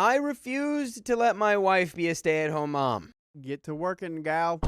I refused to let my wife be a stay-at-home mom. Get to working, gal.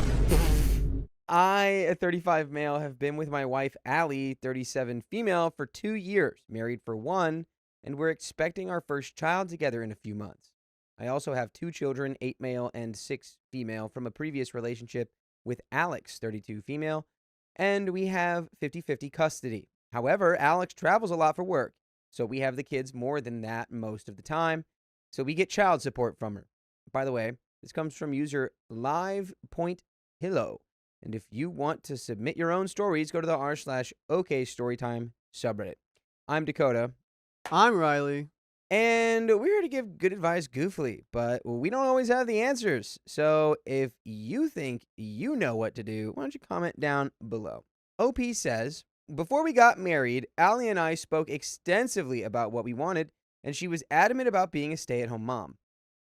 I, a 35 male, have been with my wife, Allie, 37 female, for 2 years, married for 1, and we're expecting our first child together in a few months. I also have 2 children, 8 male and 6 female, from a previous relationship with Alex, 32 female, and we have 50-50 custody. However, Alex travels a lot for work, so we have the kids more than that most of the time, so we get child support from her. By the way, this comes from user live.hillo. And if you want to submit your own stories, go to the r/okstorytime subreddit. I'm Dakota. I'm Riley. And we're here to give good advice goofily, but we don't always have the answers. So if you think you know what to do, why don't you comment down below? OP says, before we got married, Allie and I spoke extensively about what we wanted, and she was adamant about being a stay-at-home mom.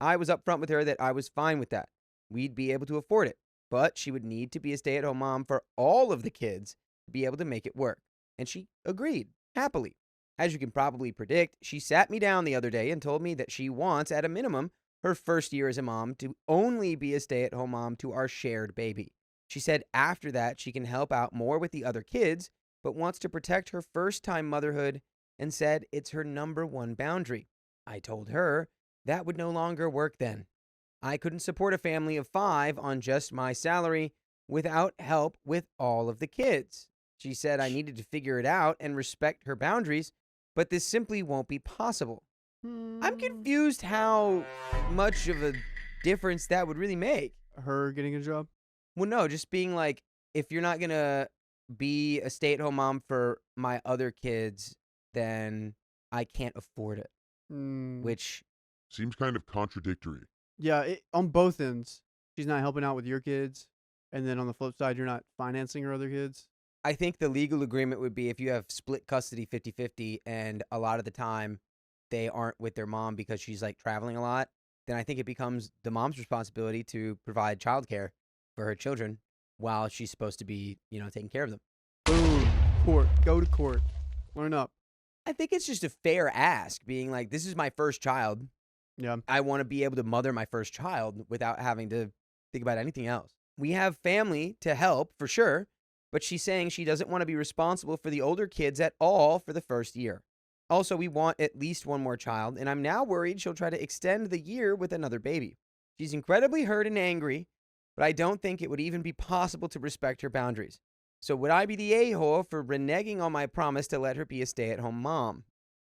I was upfront with her that I was fine with that. We'd be able to afford it. But she would need to be a stay-at-home mom for all of the kids to be able to make it work. And she agreed, happily. As you can probably predict, she sat me down the other day and told me that she wants, at a minimum, her first year as a mom to only be a stay-at-home mom to our shared baby. She said after that she can help out more with the other kids, but wants to protect her first-time motherhood and said it's her #1 boundary. I told her that would no longer work then. I couldn't support a family of 5 on just my salary without help with all of the kids. She said I needed to figure it out and respect her boundaries, but this simply won't be possible. I'm confused how much of a difference that would really make. Her getting a job? Well, no, just being like, if you're not going to be a stay-at-home mom for my other kids, then I can't afford it, which seems kind of contradictory. Yeah, on both ends. She's not helping out with your kids, and then on the flip side, you're not financing her other kids. I think the legal agreement would be if you have split custody 50-50 and a lot of the time they aren't with their mom because she's like traveling a lot, then I think it becomes the mom's responsibility to provide childcare for her children while she's supposed to be, taking care of them. Boom. Court. Go to court. Learn up. I think it's just a fair ask, being like, this is my first child. Yeah. I want to be able to mother my first child without having to think about anything else. We have family to help, for sure, but she's saying she doesn't want to be responsible for the older kids at all for the first year. Also, we want at least 1 more child, and I'm now worried she'll try to extend the year with another baby. She's incredibly hurt and angry, but I don't think it would even be possible to respect her boundaries. So would I be the a-hole for reneging on my promise to let her be a stay-at-home mom?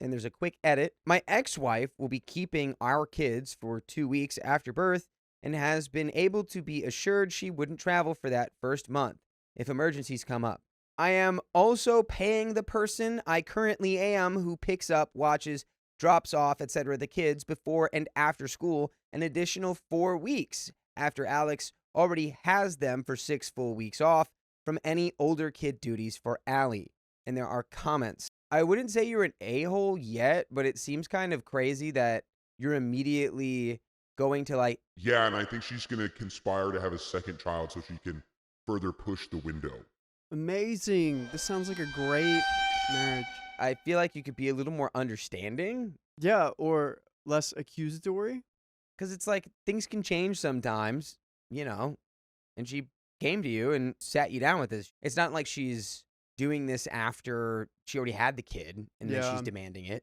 And there's a quick edit. My ex-wife will be keeping our kids for 2 weeks after birth and has been able to be assured she wouldn't travel for that first month if emergencies come up. I am also paying the person I currently am who picks up, watches, drops off, etc. the kids before and after school an additional 4 weeks after Alex already has them for 6 full weeks off from any older kid duties for Allie. And there are comments. I wouldn't say you're an a-hole yet, but it seems kind of crazy that you're immediately going to Yeah, and I think she's going to conspire to have a second child so she can further push the window. Amazing. This sounds like a great marriage. I feel like you could be a little more understanding. Yeah, or less accusatory. Because it's like things can change sometimes, and she came to you and sat you down with this. It's not like she's doing this after she already had the kid and then she's demanding it.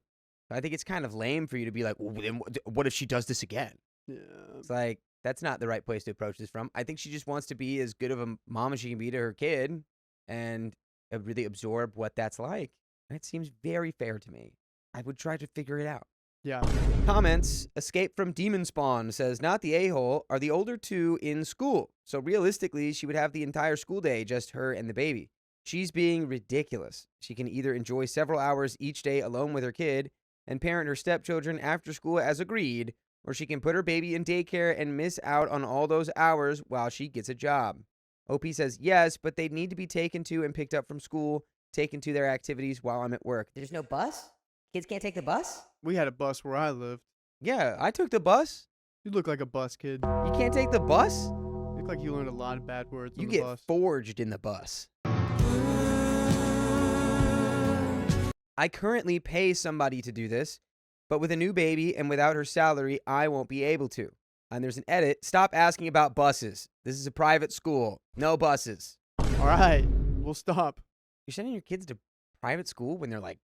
I think it's kind of lame for you to be like, well, then what if she does this again? Yeah. It's like, that's not the right place to approach this from. I think she just wants to be as good of a mom as she can be to her kid and really absorb what that's like. It seems very fair to me. I would try to figure it out. Yeah. Comments. Escape from Demon Spawn says, not the a-hole, are the older 2 in school. So realistically, she would have the entire school day, just her and the baby. She's being ridiculous. She can either enjoy several hours each day alone with her kid and parent her stepchildren after school as agreed, or she can put her baby in daycare and miss out on all those hours while she gets a job. OP says, yes, but they need to be taken to and picked up from school, taken to their activities while I'm at work. There's no bus? Kids can't take the bus? We had a bus where I lived. Yeah, I took the bus. You look like a bus kid. You can't take the bus? You look like you learned a lot of bad words on You the get bus. forged in the bus. I currently pay somebody to do this, But with a new baby and without her salary, I won't be able to. And there's an edit. Stop asking about buses. This is a private school. No buses. All right, we'll stop. You're sending your kids to private school when they're like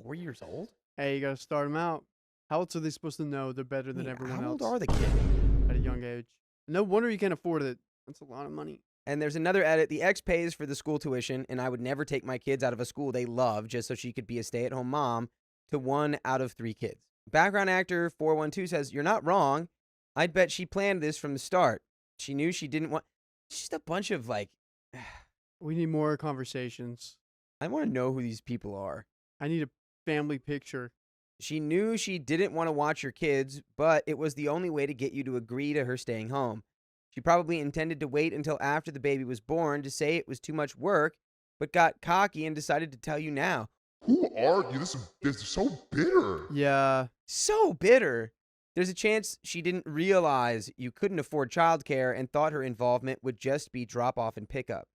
4 years old? Hey, you got to start them out. How else are they supposed to know they're better than everyone How else old are the kids? at a young age? No wonder you can't afford it. That's a lot of money. And there's another edit. The ex pays for the school tuition, and I would never take my kids out of a school they love just so she could be a stay-at-home mom to 1 out of 3 kids. Background actor 412 says, you're not wrong. I'd bet she planned this from the start. She knew she didn't want... It's just a bunch of, like... We need more conversations. I want to know who these people are. I need a family picture. She knew she didn't want to watch her kids, but it was the only way to get you to agree to her staying home. She probably intended to wait until after the baby was born to say it was too much work, but got cocky and decided to tell you now. Who are you? This is so bitter. Yeah. So bitter. There's a chance she didn't realize you couldn't afford childcare and thought her involvement would just be drop-off and pickup.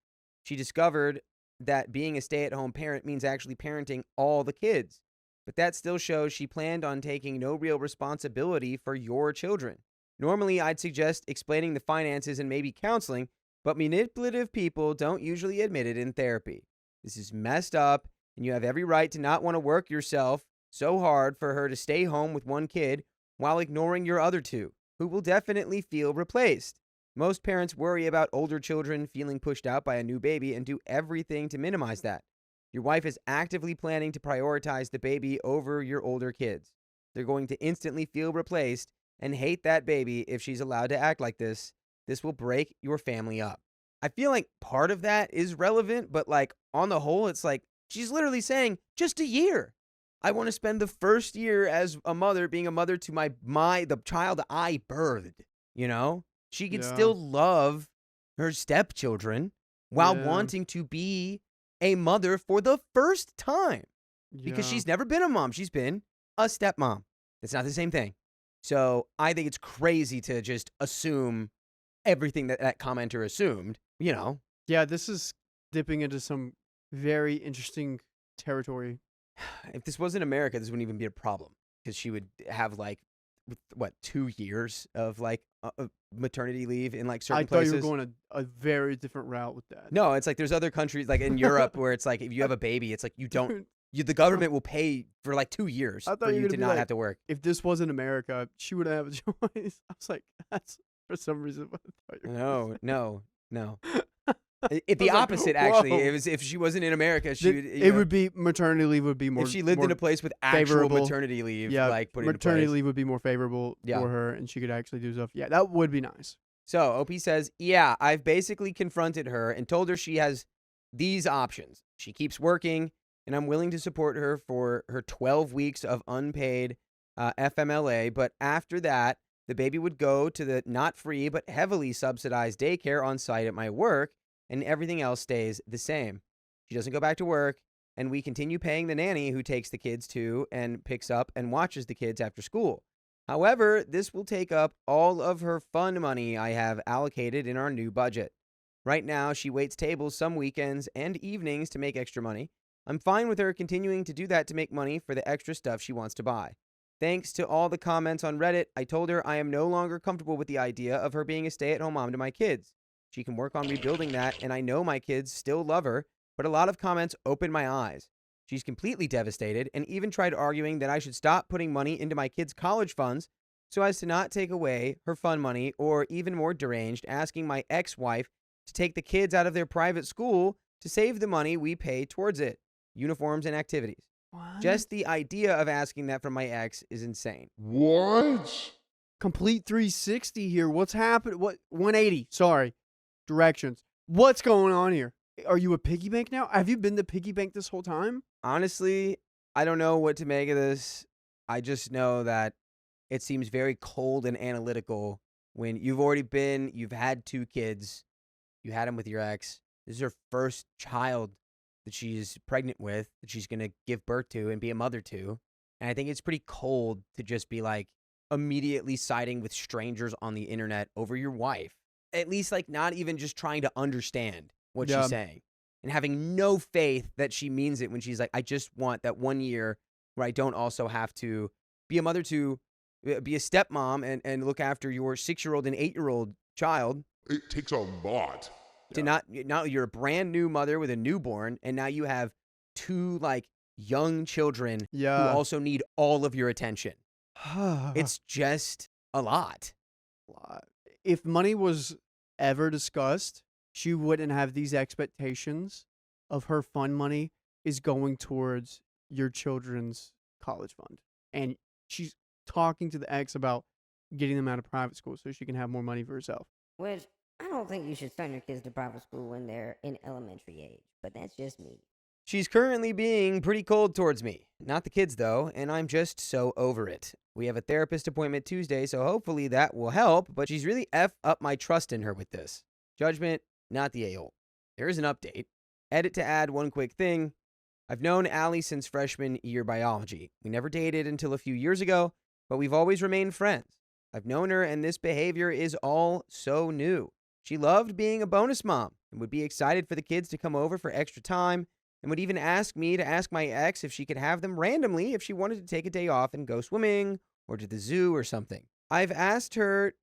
She discovered that being a stay-at-home parent means actually parenting all the kids. But that still shows she planned on taking no real responsibility for your children. Normally, I'd suggest explaining the finances and maybe counseling, but manipulative people don't usually admit it in therapy. This is messed up, and you have every right to not want to work yourself so hard for her to stay home with 1 kid while ignoring your other 2, who will definitely feel replaced. Most parents worry about older children feeling pushed out by a new baby and do everything to minimize that. Your wife is actively planning to prioritize the baby over your older kids. They're going to instantly feel replaced and hate that baby if she's allowed to act like this. This will break your family up. I feel like part of that is relevant, but like on the whole, it's like she's literally saying just a year. I want to spend the first year as a mother being a mother to the child I birthed, you know? She can still love her stepchildren while wanting to be a mother for the first time. Because she's never been a mom. She's been a stepmom. It's not the same thing. So I think it's crazy to just assume everything that commenter assumed, you know? Yeah, this is dipping into some very interesting territory. If this wasn't America, this wouldn't even be a problem. Because she would have like, 2 years of like maternity leave in like certain places. I thought you were going a very different route with that. No, it's like there's other countries like in Europe where it's like if you have a baby, it's like you don't... the government will pay for like 2 years for you to not have to work. If this wasn't America, she would have a choice. I was like, that's for some reason what I thought you were No. If the opposite, actually, it was if she wasn't in America, she would. Would be maternity leave would be more. If she lived in a place with actual maternity leave, like put maternity leave would be more favorable for her, and she could actually do stuff. Yeah, that would be nice. So OP says, yeah, I've basically confronted her and told her she has these options. She keeps working, and I'm willing to support her for her 12 weeks of unpaid FMLA. But after that, the baby would go to the not free but heavily subsidized daycare on site at my work, and everything else stays the same. She doesn't go back to work, and we continue paying the nanny who takes the kids to and picks up and watches the kids after school. However, this will take up all of her fund money I have allocated in our new budget. Right now, she waits tables some weekends and evenings to make extra money. I'm fine with her continuing to do that to make money for the extra stuff she wants to buy. Thanks to all the comments on Reddit, I told her I am no longer comfortable with the idea of her being a stay-at-home mom to my kids. She can work on rebuilding that, and I know my kids still love her, but a lot of comments opened my eyes. She's completely devastated and even tried arguing that I should stop putting money into my kids' college funds so as to not take away her fund money, or even more deranged, asking my ex-wife to take the kids out of their private school to save the money we pay towards it, uniforms and activities. What? Just the idea of asking that from my ex is insane. What? Complete 360 here. What's happened? What 180? Sorry. Directions. What's going on here? Are you a piggy bank now? Have you been the piggy bank this whole time? Honestly, I don't know what to make of this. I just know that it seems very cold and analytical when you've had 2 kids, you had them with your ex. This is her first child that she's pregnant with, that she's going to give birth to and be a mother to. And I think it's pretty cold to just be like immediately siding with strangers on the internet over your wife. At least like not even just trying to understand what she's saying, and having no faith that she means it when she's like, I just want that 1 year where I don't also have to be a mother to be a stepmom and look after your 6-year-old and 8-year-old child. It takes a lot. To not you're a brand new mother with a newborn, and now you have 2 like young children who Yeah. also need all of your attention. It's just a lot. If money was ever discussed, she wouldn't have these expectations of her fund money is going towards your children's college fund. And she's talking to the ex about getting them out of private school so she can have more money for herself. Which I don't think you should send your kids to private school when they're in elementary age, but that's just me. She's currently being pretty cold towards me. Not the kids, though, and I'm just so over it. We have a therapist appointment Tuesday, so hopefully that will help, but she's really effed up my trust in her with this. Judgment, not the a-hole. There is an update. Edit to add one quick thing. I've known Allie since freshman year biology. We never dated until a few years ago, but we've always remained friends. I've known her, and this behavior is all so new. She loved being a bonus mom and would be excited for the kids to come over for extra time, and would even ask me to ask my ex if she could have them randomly if she wanted to take a day off and go swimming or to the zoo or something. I've asked her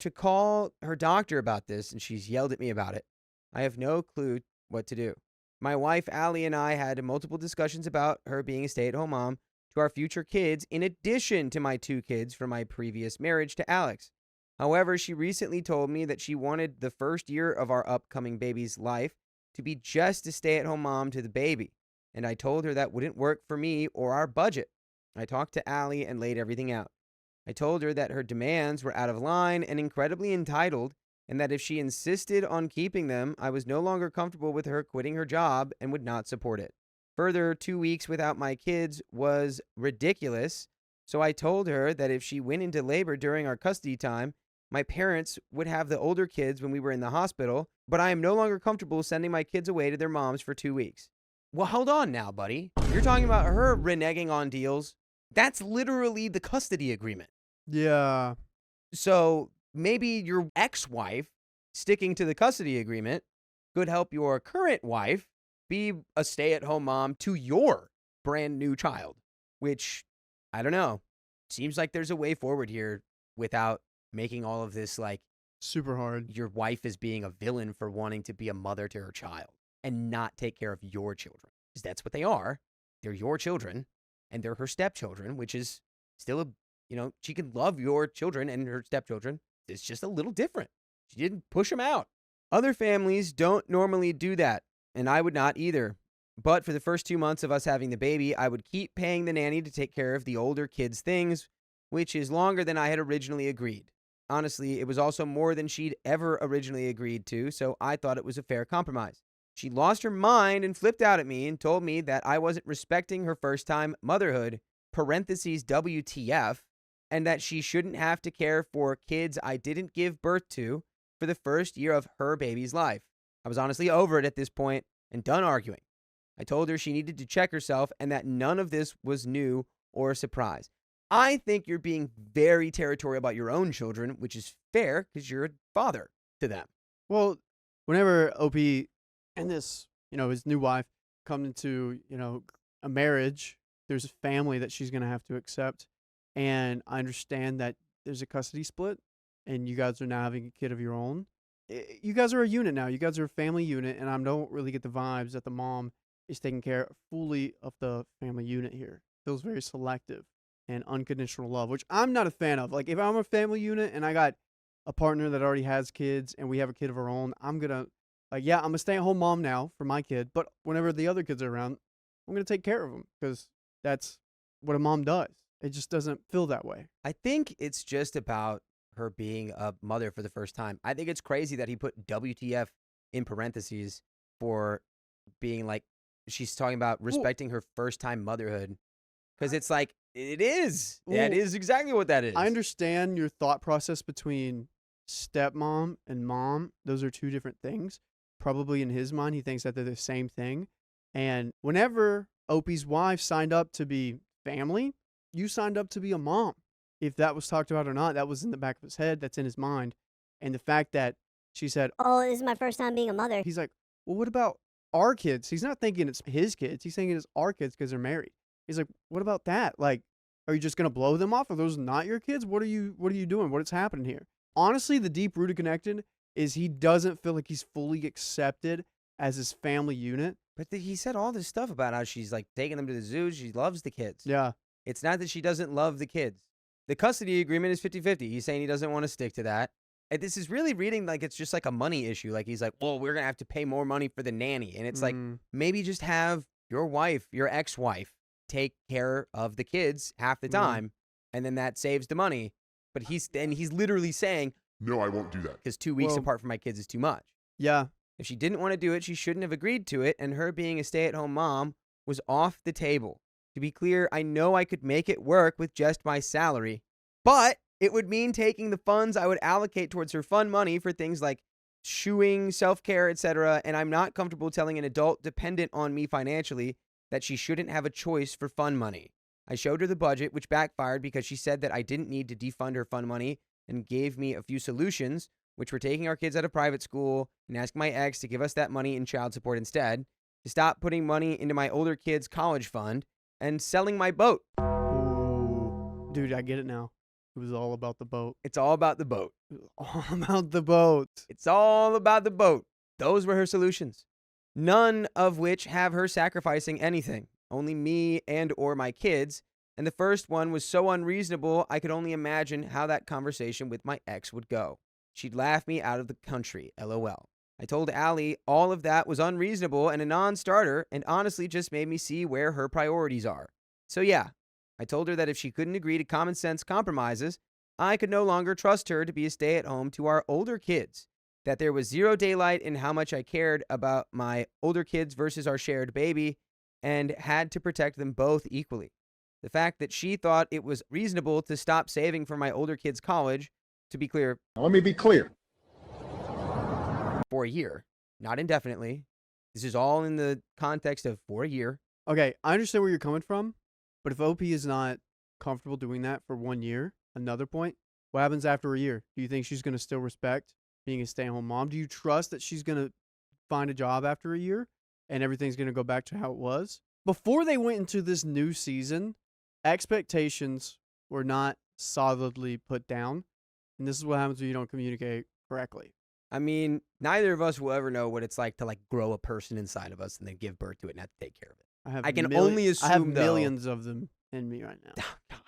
to call her doctor about this, and she's yelled at me about it. I have no clue what to do. My wife, Allie, and I had multiple discussions about her being a stay-at-home mom to our future kids, in addition to my 2 kids from my previous marriage to Alex. However, she recently told me that she wanted the first year of our upcoming baby's life to be just a stay-at-home mom to the baby, and I told her that wouldn't work for me or our budget. I talked to Allie and laid everything out. I told her that her demands were out of line and incredibly entitled, and that if she insisted on keeping them, I was no longer comfortable with her quitting her job and would not support it. Further, 2 weeks without my kids was ridiculous, so I told her that if she went into labor during our custody time, my parents would have the older kids when we were in the hospital, but I am no longer comfortable sending my kids away to their moms for 2 weeks. Well, hold on now, buddy. You're talking about her reneging on deals. That's literally the custody agreement. Yeah. So maybe your ex-wife sticking to the custody agreement could help your current wife be a stay-at-home mom to your brand new child, which, I don't know, seems like there's a way forward here without making all of this like Super hard. your wife is being a villain for wanting to be a mother to her child and not take care of your children. Because that's what they are. They're your children, and they're her stepchildren, which is still a, she can love your children and her stepchildren. It's just a little different. She didn't push them out. Other families don't normally do that, and I would not either. But for the first 2 months of us having the baby, I would keep paying the nanny to take care of the older kids' things, which is longer than I had originally agreed. Honestly, it was also more than she'd ever originally agreed to, so I thought it was a fair compromise. She lost her mind and flipped out at me and told me that I wasn't respecting her first-time motherhood, parentheses WTF, and that she shouldn't have to care for kids I didn't give birth to for the first year of her baby's life. I was honestly over it at this point and done arguing. I told her she needed to check herself and that none of this was new or a surprise. I think you're being very territorial about your own children, which is fair because you're a father to them. Well, whenever OP and this, his new wife come into, a marriage, there's a family that she's going to have to accept. And I understand that there's a custody split and you guys are now having a kid of your own. You guys are a unit now. You guys are a family unit. And I don't really get the vibes that the mom is taking care fully of the family unit here. Feels very selective and unconditional love, which I'm not a fan of. Like, if I'm a family unit and I got a partner that already has kids and we have a kid of our own, I'm going to, I'm a stay-at-home mom now for my kid. But whenever the other kids are around, I'm going to take care of them because that's what a mom does. It just doesn't feel that way. I think it's just about her being a mother for the first time. I think it's crazy that he put WTF in parentheses for being like, she's talking about respecting her first-time motherhood. Because it's like, it is. That is exactly what that is. I understand your thought process between stepmom and mom. Those are two different things. Probably in his mind, he thinks that they're the same thing. And whenever Opie's wife signed up to be family, you signed up to be a mom. If that was talked about or not, that was in the back of his head. That's in his mind. And the fact that she said, "Oh, this is my first time being a mother." he's like, well, what about our kids? He's not thinking it's his kids. He's thinking it's our kids because they're married. He's like, what about that? Like, Are you just gonna blow them off? Are those not your kids? What are you doing? What is happening here? Honestly, the deep rooted connection is he doesn't feel like he's fully accepted as his family unit. But he said all this stuff about how she's like taking them to the zoo. She loves the kids. Yeah. It's not that she doesn't love the kids. The custody agreement is 50-50. He's saying he doesn't want to stick to that. And this is really reading like it's just like a money issue. Like he's like, well, we're going to have to pay more money for the nanny. And it's like, maybe just have your wife, your ex-wife, take care of the kids half the time. And then that saves the money. But he's literally saying, No, I won't do that. because 2 weeks apart from my kids is too much. Yeah. If she didn't want to do it, she shouldn't have agreed to it, and her being a stay-at-home mom was off the table. To be clear, I know I could make it work with just my salary, but it would mean taking the funds I would allocate towards her fun money for things like shoeing, self-care, etc., and I'm not comfortable telling an adult dependent on me financially that she shouldn't have a choice for fun money. I showed her the budget, which backfired because she said that I didn't need to defund her fun money and gave me a few solutions, which were taking our kids out of private school and asking my ex to give us that money in child support instead, to stop putting money into my older kids' college fund, and selling my boat. Ooh. Dude, I get it now. It was all about the boat. It's all about the boat. It was all about the boat. It's all about the boat. Those were her solutions. None of which have her sacrificing anything. Only me and or my kids. And the first one was so unreasonable, I could only imagine how that conversation with my ex would go. She'd laugh me out of the country, LOL. I told Allie all of that was unreasonable and a non-starter, and honestly just made me see where her priorities are. So yeah, I told her that if she couldn't agree to common sense compromises, I could no longer trust her to be a stay-at-home to our older kids, that there was zero daylight in how much I cared about my older kids versus our shared baby, and had to protect them both equally. The fact that she thought it was reasonable to stop saving for my older kids' college, to be clear, Now, let me be clear. for a year, not indefinitely. This is all in the context of for a year. Okay, I understand where you're coming from, but if OP is not comfortable doing that for 1 year, another point, what happens after a year? Do you think she's going to still respect being a stay-at-home mom? Do you trust that she's going to find a job after a year and everything's going to go back to how it was? Before they went into this new season, expectations were not solidly put down, and this is what happens when you don't communicate correctly. I mean, neither of us will ever know what it's like to like grow a person inside of us and then give birth to it and have to take care of it. I can only assume, I have though- millions of them in me right now. Oh, God.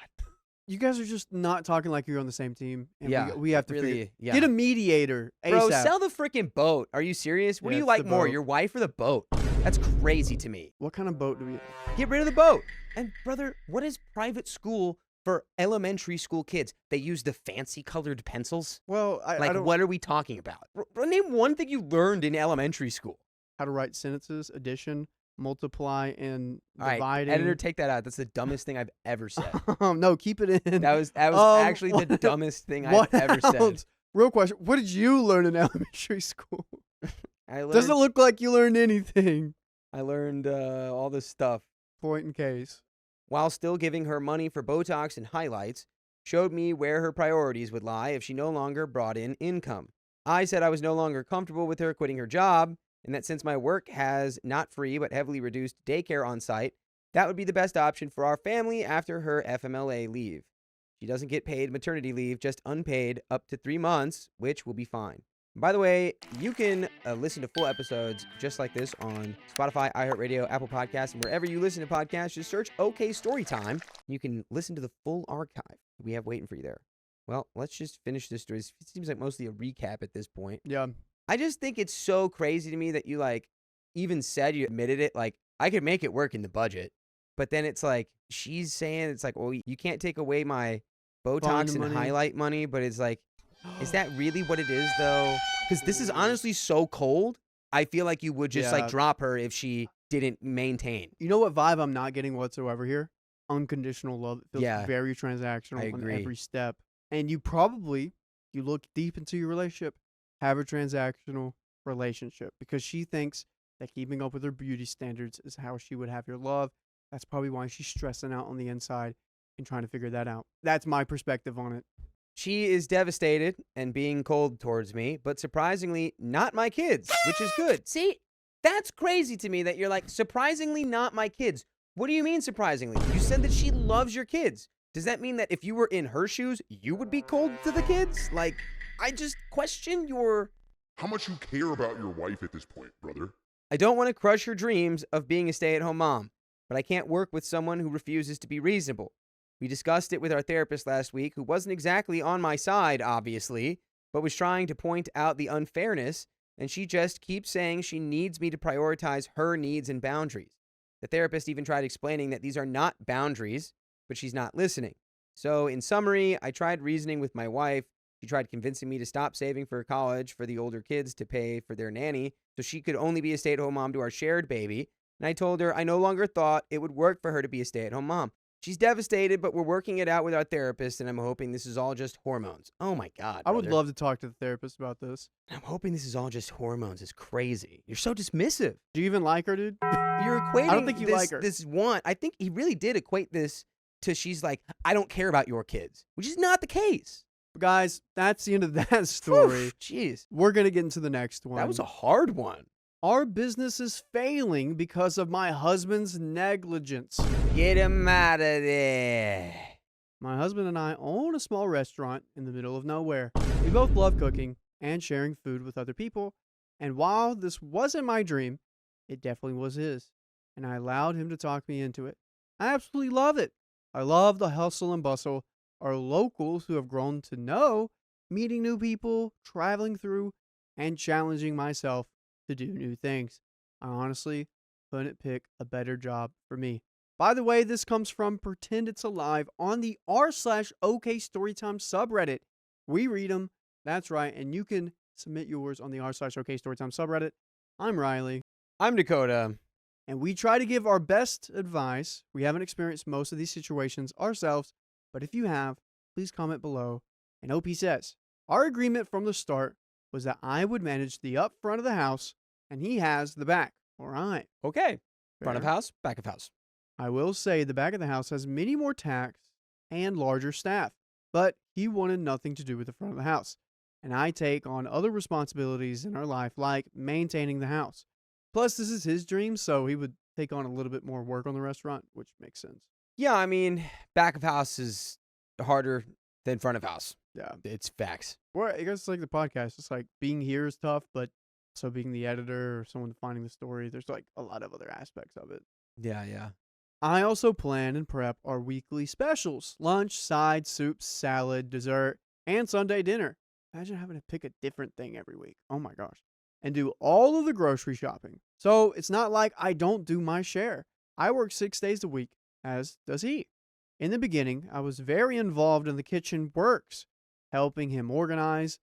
You guys are just not talking like you're on the same team. And Yeah, we have to really, yeah. get a mediator ASAP. Bro, sell the freaking boat. Are you serious? What do Yeah, you it's like the more, boat. your wife or the boat? That's crazy to me. What kind of boat do we? Get rid of the boat. And brother, what is private school for elementary school kids? They use the fancy colored pencils? Well, I Like, don't. what are we talking about? Name one thing you learned in elementary school. How to write sentences, addition, multiply, and All right, dividing. editor, take that out. That's the dumbest thing I've ever said. No, keep it in. That was actually the what- dumbest thing I've what ever said. else? Real question: what did you learn in elementary school? I learned, Doesn't look like you learned anything. I learned all this stuff Point in case. while still giving her money for Botox and highlights. Showed me where her priorities would lie if she no longer brought in income. I said I was no longer comfortable with her quitting her job, and that since my work has not free but heavily reduced daycare on site, that would be the best option for our family after her FMLA leave. She doesn't get paid maternity leave, just unpaid up to 3 months, which will be fine. By the way, you can listen to full episodes just like this on Spotify, iHeartRadio, Apple Podcasts, and wherever you listen to podcasts. Just search OK Storytime. You can listen to the full archive we have waiting for you there. Well, let's just finish this story. It seems like mostly a recap at this point. Yeah. I just think it's so crazy to me that you like even said you admitted it. Like, I could make it work in the budget. But then it's like, she's saying it's like, well, you can't take away my Botox and money. highlight money. But it's like, is that really what it is, though? Because this is honestly so cold. I feel like you would just like Yeah. drop her if she didn't maintain. You know what vibe I'm not getting whatsoever here? Unconditional love. It feels Yeah. very transactional I on agree. every step. And you probably, you look deep into your relationship, have a transactional relationship because she thinks that keeping up with her beauty standards is how she would have your love. That's probably why she's stressing out on the inside and trying to figure that out. That's my perspective on it. She is devastated and being cold towards me, but surprisingly, not my kids, which is good. See, that's crazy to me that you're like, surprisingly not my kids. What do you mean surprisingly? You said that she loves your kids. Does that mean that if you were in her shoes, you would be cold to the kids? Like, I just question your... How much you care about your wife at this point, brother? I don't want to crush her dreams of being a stay-at-home mom, but I can't work with someone who refuses to be reasonable. We discussed it with our therapist last week, who wasn't exactly on my side, obviously, but was trying to point out the unfairness, and she just keeps saying she needs me to prioritize her needs and boundaries. The therapist even tried explaining that these are not boundaries, but she's not listening. So, in summary, I tried reasoning with my wife. She tried convincing me to stop saving for college for the older kids to pay for their nanny so she could only be a stay-at-home mom to our shared baby. And I told her I no longer thought it would work for her to be a stay-at-home mom. She's devastated, but we're working it out with our therapist, and I'm hoping this is all just hormones. Oh my God, I would brother. love to talk to the therapist about this. I'm hoping this is all just hormones. It's crazy. You're so dismissive. Do you even like her, dude? You're equating I don't think you this, like her. this one. I think he really did equate this to she's like, I don't care about your kids, which is not the case. But guys, that's the end of that story. Jeez. We're going to get into the next one. That was a hard one. Our business is failing because of my husband's negligence. Get him out of there. My husband and I own a small restaurant in the middle of nowhere. We both love cooking and sharing food with other people. And while this wasn't my dream, it definitely was his. And I allowed him to talk me into it. I absolutely love it. I love the hustle and bustle. Our locals who have grown to know, meeting new people, traveling through, and challenging myself to do new things. I honestly couldn't pick a better job for me. By the way, this comes from Pretend It's Alive on the r/OKstorytime subreddit. We read them. That's right. And you can submit yours on the r/OKstorytime subreddit. I'm Riley. I'm Dakota. And we try to give our best advice. We haven't experienced most of these situations ourselves, but if you have, please comment below. And OP says, our agreement from the start was that I would manage the up front of the house and he has the back. All right. Okay. Front of Fair. house, back of house. I will say the back of the house has many more tasks and larger staff, but he wanted nothing to do with the front of the house. And I take on other responsibilities in our life, like maintaining the house. Plus, this is his dream, so he would take on a little bit more work on the restaurant, which makes sense. Yeah, I mean, back of house is harder than front of house. Yeah. It's facts. Or I guess it's like the podcast. It's like being here is tough, but so being the editor or someone finding the story, there's like a lot of other aspects of it. Yeah. I also plan and prep our weekly specials: lunch, side, soup, salad, dessert, and Sunday dinner. Imagine having to pick a different thing every week. Oh my gosh. And do all of the grocery shopping. So it's not like I don't do my share. I work 6 days a week, as does he. In the beginning, I was very involved in the kitchen works, helping him organize,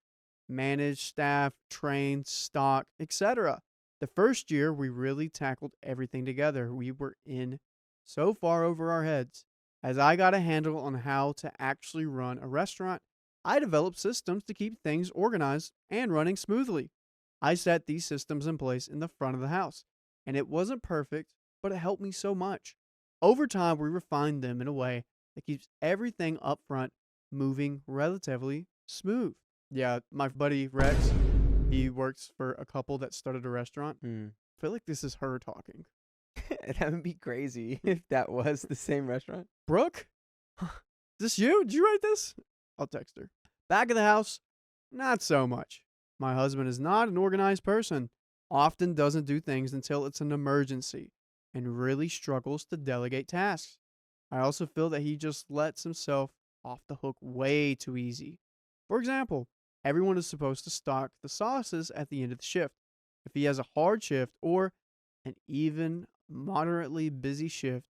manage staff, train, stock, etc. The first year, we really tackled everything together. We were in so far over our heads. As I got a handle on how to actually run a restaurant, I developed systems to keep things organized and running smoothly. I set these systems in place in the front of the house, and it wasn't perfect, but it helped me so much. Over time, we refined them in a way that keeps everything up front moving relatively smooth. Yeah, my buddy Rex, he works for a couple that started a restaurant. I feel like this is her talking. That would be crazy if that was the same restaurant. Brooke? Is this you? Did you write this? I'll text her. Back of the house? Not so much. My husband is not an organized person, often doesn't do things until it's an emergency, and really struggles to delegate tasks. I also feel that he just lets himself off the hook way too easy. For example, everyone is supposed to stock the sauces at the end of the shift. If he has a hard shift or an even moderately busy shift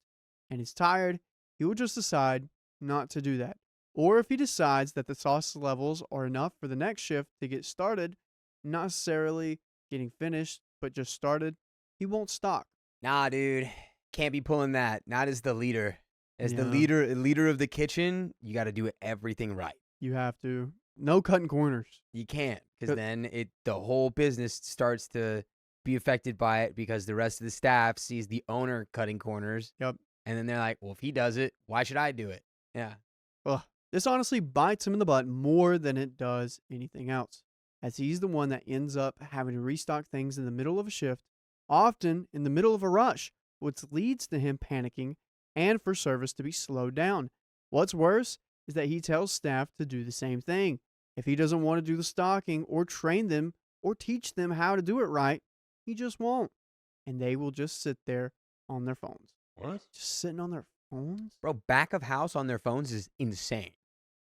and is tired, he will just decide not to do that. Or if he decides that the sauce levels are enough for the next shift to get started, not necessarily getting finished, but just started, he won't stock. Nah, dude. Can't be pulling that. Not as the leader. As the Yeah. leader of the kitchen, you got to do everything right. You have to. No cutting corners. You can't, because Good. then the whole business starts to be affected by it because the rest of the staff sees the owner cutting corners. Yep. And then they're like, well, if he does it, why should I do it? Yeah. Ugh. This honestly bites him in the butt more than it does anything else, as he's the one that ends up having to restock things in the middle of a shift, often in the middle of a rush, which leads to him panicking and for service to be slowed down. What's worse is that he tells staff to do the same thing. If he doesn't want to do the stocking or train them or teach them how to do it right, he just won't. And they will just sit there on their phones. What? Just sitting on their phones? Bro, back of house on their phones is insane.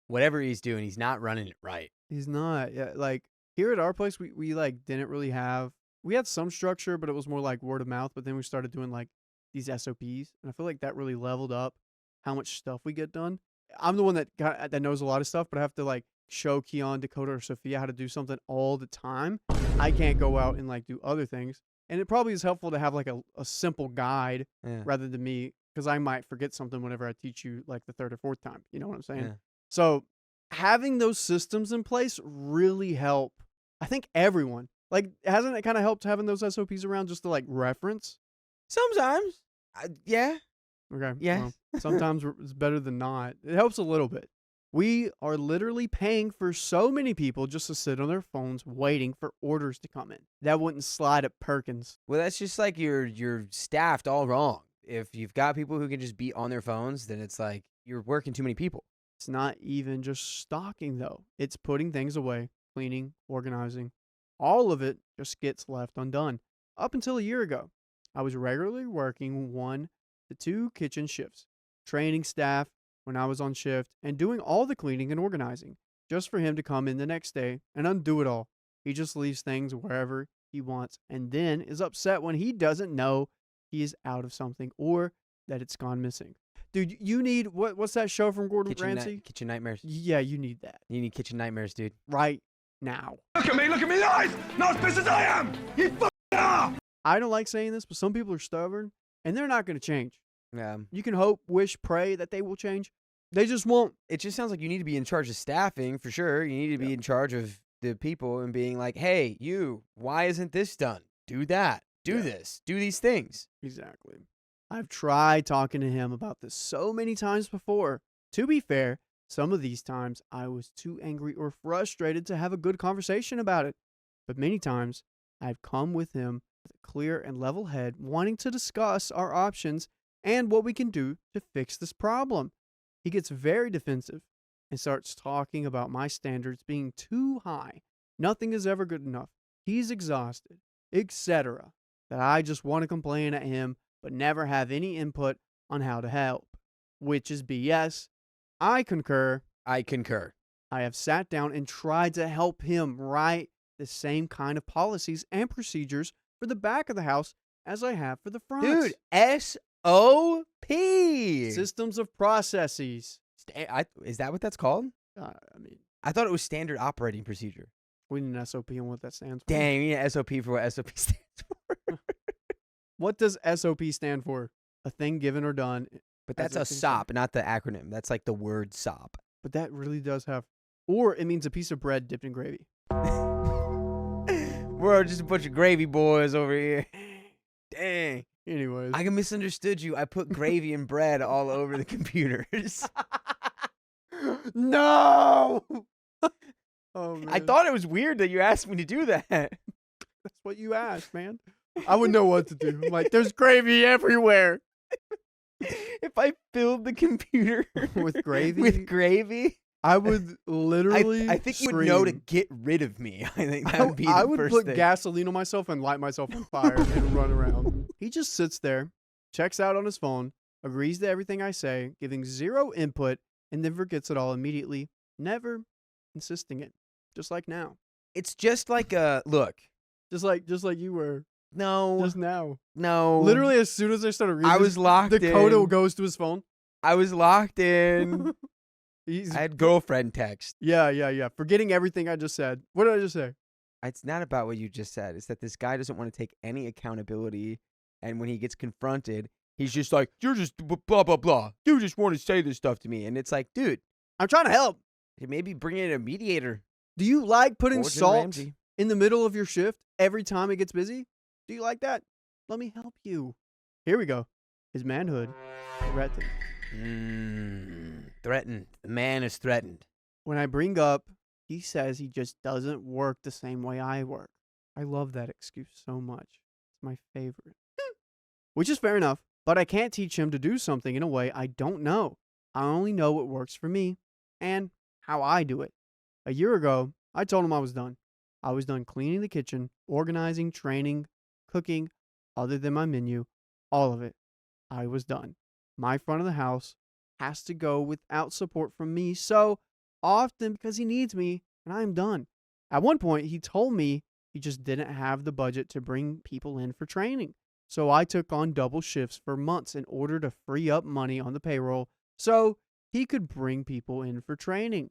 Whatever he's doing, he's not running it right. He's not. Yeah, like here at our place, we like didn't really have. We had some structure, but it was more like word of mouth. But then we started doing like these SOPs, and I feel like that really leveled up how much stuff we get done. I'm the one that knows a lot of stuff, but I have to like show Keon, Dakota, or Sophia how to do something all the time. I can't go out and like do other things. And it probably is helpful to have like a simple guide rather than me, because I might forget something whenever I teach you like the third or fourth time. You know what I'm saying? Yeah. So having those systems in place really help. I think everyone. Like, hasn't it kind of helped having those SOPs around just to like reference? Sometimes. Yeah. Okay. Yes. Well, sometimes it's better than not. It helps a little bit. We are literally paying for so many people just to sit on their phones waiting for orders to come in. That wouldn't slide at Perkins. Well, that's just like you're staffed all wrong. If you've got people who can just be on their phones, then it's like you're working too many people. It's not even just stocking, though. It's putting things away, cleaning, organizing. All of it just gets left undone. Up until a year ago, I was regularly working 1 to 2 kitchen shifts, training staff when I was on shift, and doing all the cleaning and organizing, just for him to come in the next day and undo it all. He just leaves things wherever he wants, and then is upset when he doesn't know he is out of something or that it's gone missing. Dude, you need, what's that show from Gordon Ramsay? Kitchen Nightmares. Yeah, you need that. You need Kitchen Nightmares, dude. Right now. Look at me in the eyes! Not as pissed as I am! You f***ing are! I don't like saying this, but some people are stubborn, and they're not going to change. Yeah. You can hope, wish, pray that they will change. They just won't. It just sounds like you need to be in charge of staffing for sure. You need to be in charge of the people and being like, hey, you, why isn't this done? Do that. Do this. Do these things. Exactly. I've tried talking to him about this so many times before. To be fair, some of these times I was too angry or frustrated to have a good conversation about it. But many times I've come with him with a clear and level head, wanting to discuss our options and what we can do to fix this problem. He gets very defensive and starts talking about my standards being too high. Nothing is ever good enough. He's exhausted, etc. That I just want to complain at him but never have any input on how to help, which is BS. I concur. I concur. I have sat down and tried to help him write the same kind of policies and procedures for the back of the house as I have for the front. Dude, SOP. Systems of processes. Is that what that's called? I mean, I thought it was standard operating procedure. we need an SOP on what that stands for. Dang, we need an SOP for what SOP stands for. What does SOP stand for? A thing given or done. But that's a as a SOP, not the acronym. That's like the word SOP. But that really does have, or it means a piece of bread dipped in gravy. We're just a bunch of gravy boys over here. Dang. Anyways. I misunderstood you. I put gravy and bread all over the computers. No! Oh, man. I thought it was weird that you asked me to do that. That's what you asked, man. I wouldn't know what to do. I'm like, there's gravy everywhere. If I filled the computer With gravy? with gravy, I would literally I think you would know to scream. get rid of me. I think that would be the I would first put thing. gasoline on myself and light myself on fire and run around. He just sits there, checks out on his phone, agrees to everything I say, giving zero input, and then forgets it all immediately, never insisting it. Just like now. It's just like a look. Just like you were No, just now. no. Literally, as soon as I started reading I this, was locked Dakota in. goes to his phone. I was locked in. He's, I had girlfriend text. yeah. Forgetting everything I just said. What did I just say? It's not about what you just said. It's that this guy doesn't want to take any accountability. And when he gets confronted, he's just like, you're just blah, blah, blah. You just want to say this stuff to me. And it's like, dude, I'm trying to help. maybe bring in a mediator. Do you like putting Or Jim salt Ramsay. in the middle of your shift every time it gets busy? Do you like that? Let me help you. Here we go. His manhood threatened. Threatened. The man is threatened. When I bring up, he says he just doesn't work the same way I work. I love that excuse so much. It's my favorite. Which is fair enough, but I can't teach him to do something in a way I don't know. I only know what works for me and how I do it. A year ago, I told him I was done. I was done cleaning the kitchen, organizing, training, cooking, other than my menu, all of it. I was done. My front of the house has to go without support from me so often because he needs me, and I'm done. At one point, he told me he just didn't have the budget to bring people in for training. So I took on double shifts for months in order to free up money on the payroll so he could bring people in for training.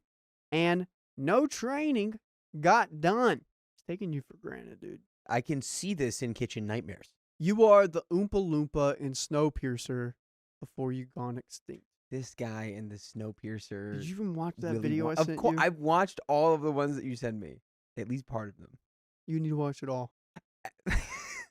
And no training got done. It's taking you for granted, dude. I can see this in Kitchen Nightmares. You are the Oompa Loompa in Snowpiercer before you gone extinct. This guy in the Snowpiercer. Did you even watch that really video I of sent course, you? I've watched all of the ones that you sent me. At least part of them. You need to watch it all.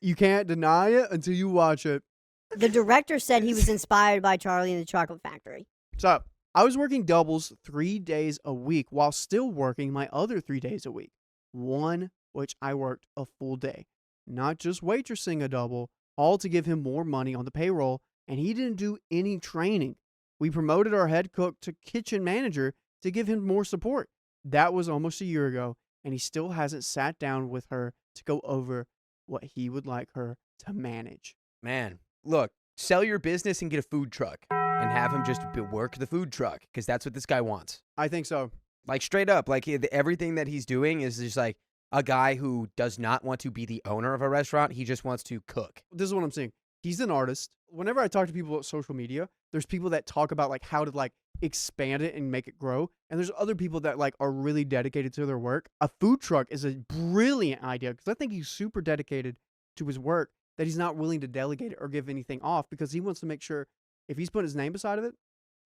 You can't deny it until you watch it. The director said he was inspired by Charlie and the Chocolate Factory. So, I was working doubles 3 days a week while still working my other 3 days a week. One which I worked a full day. Not just waitressing a double, all to give him more money on the payroll, and he didn't do any training. We promoted our head cook to kitchen manager to give him more support. That was almost a year ago, and he still hasn't sat down with her to go over what he would like her to manage. Man, look, sell your business and get a food truck and have him just work the food truck because that's what this guy wants. I think so. Like straight up, like everything that he's doing is just like a guy who does not want to be the owner of a restaurant. He just wants to cook. This is what I'm saying. He's an artist. Whenever I talk to people about social media, there's people that talk about like how to like expand it and make it grow. And there's other people that like are really dedicated to their work. A food truck is a brilliant idea because I think he's super dedicated to his work that he's not willing to delegate it or give anything off because he wants to make sure if he's putting his name beside of it,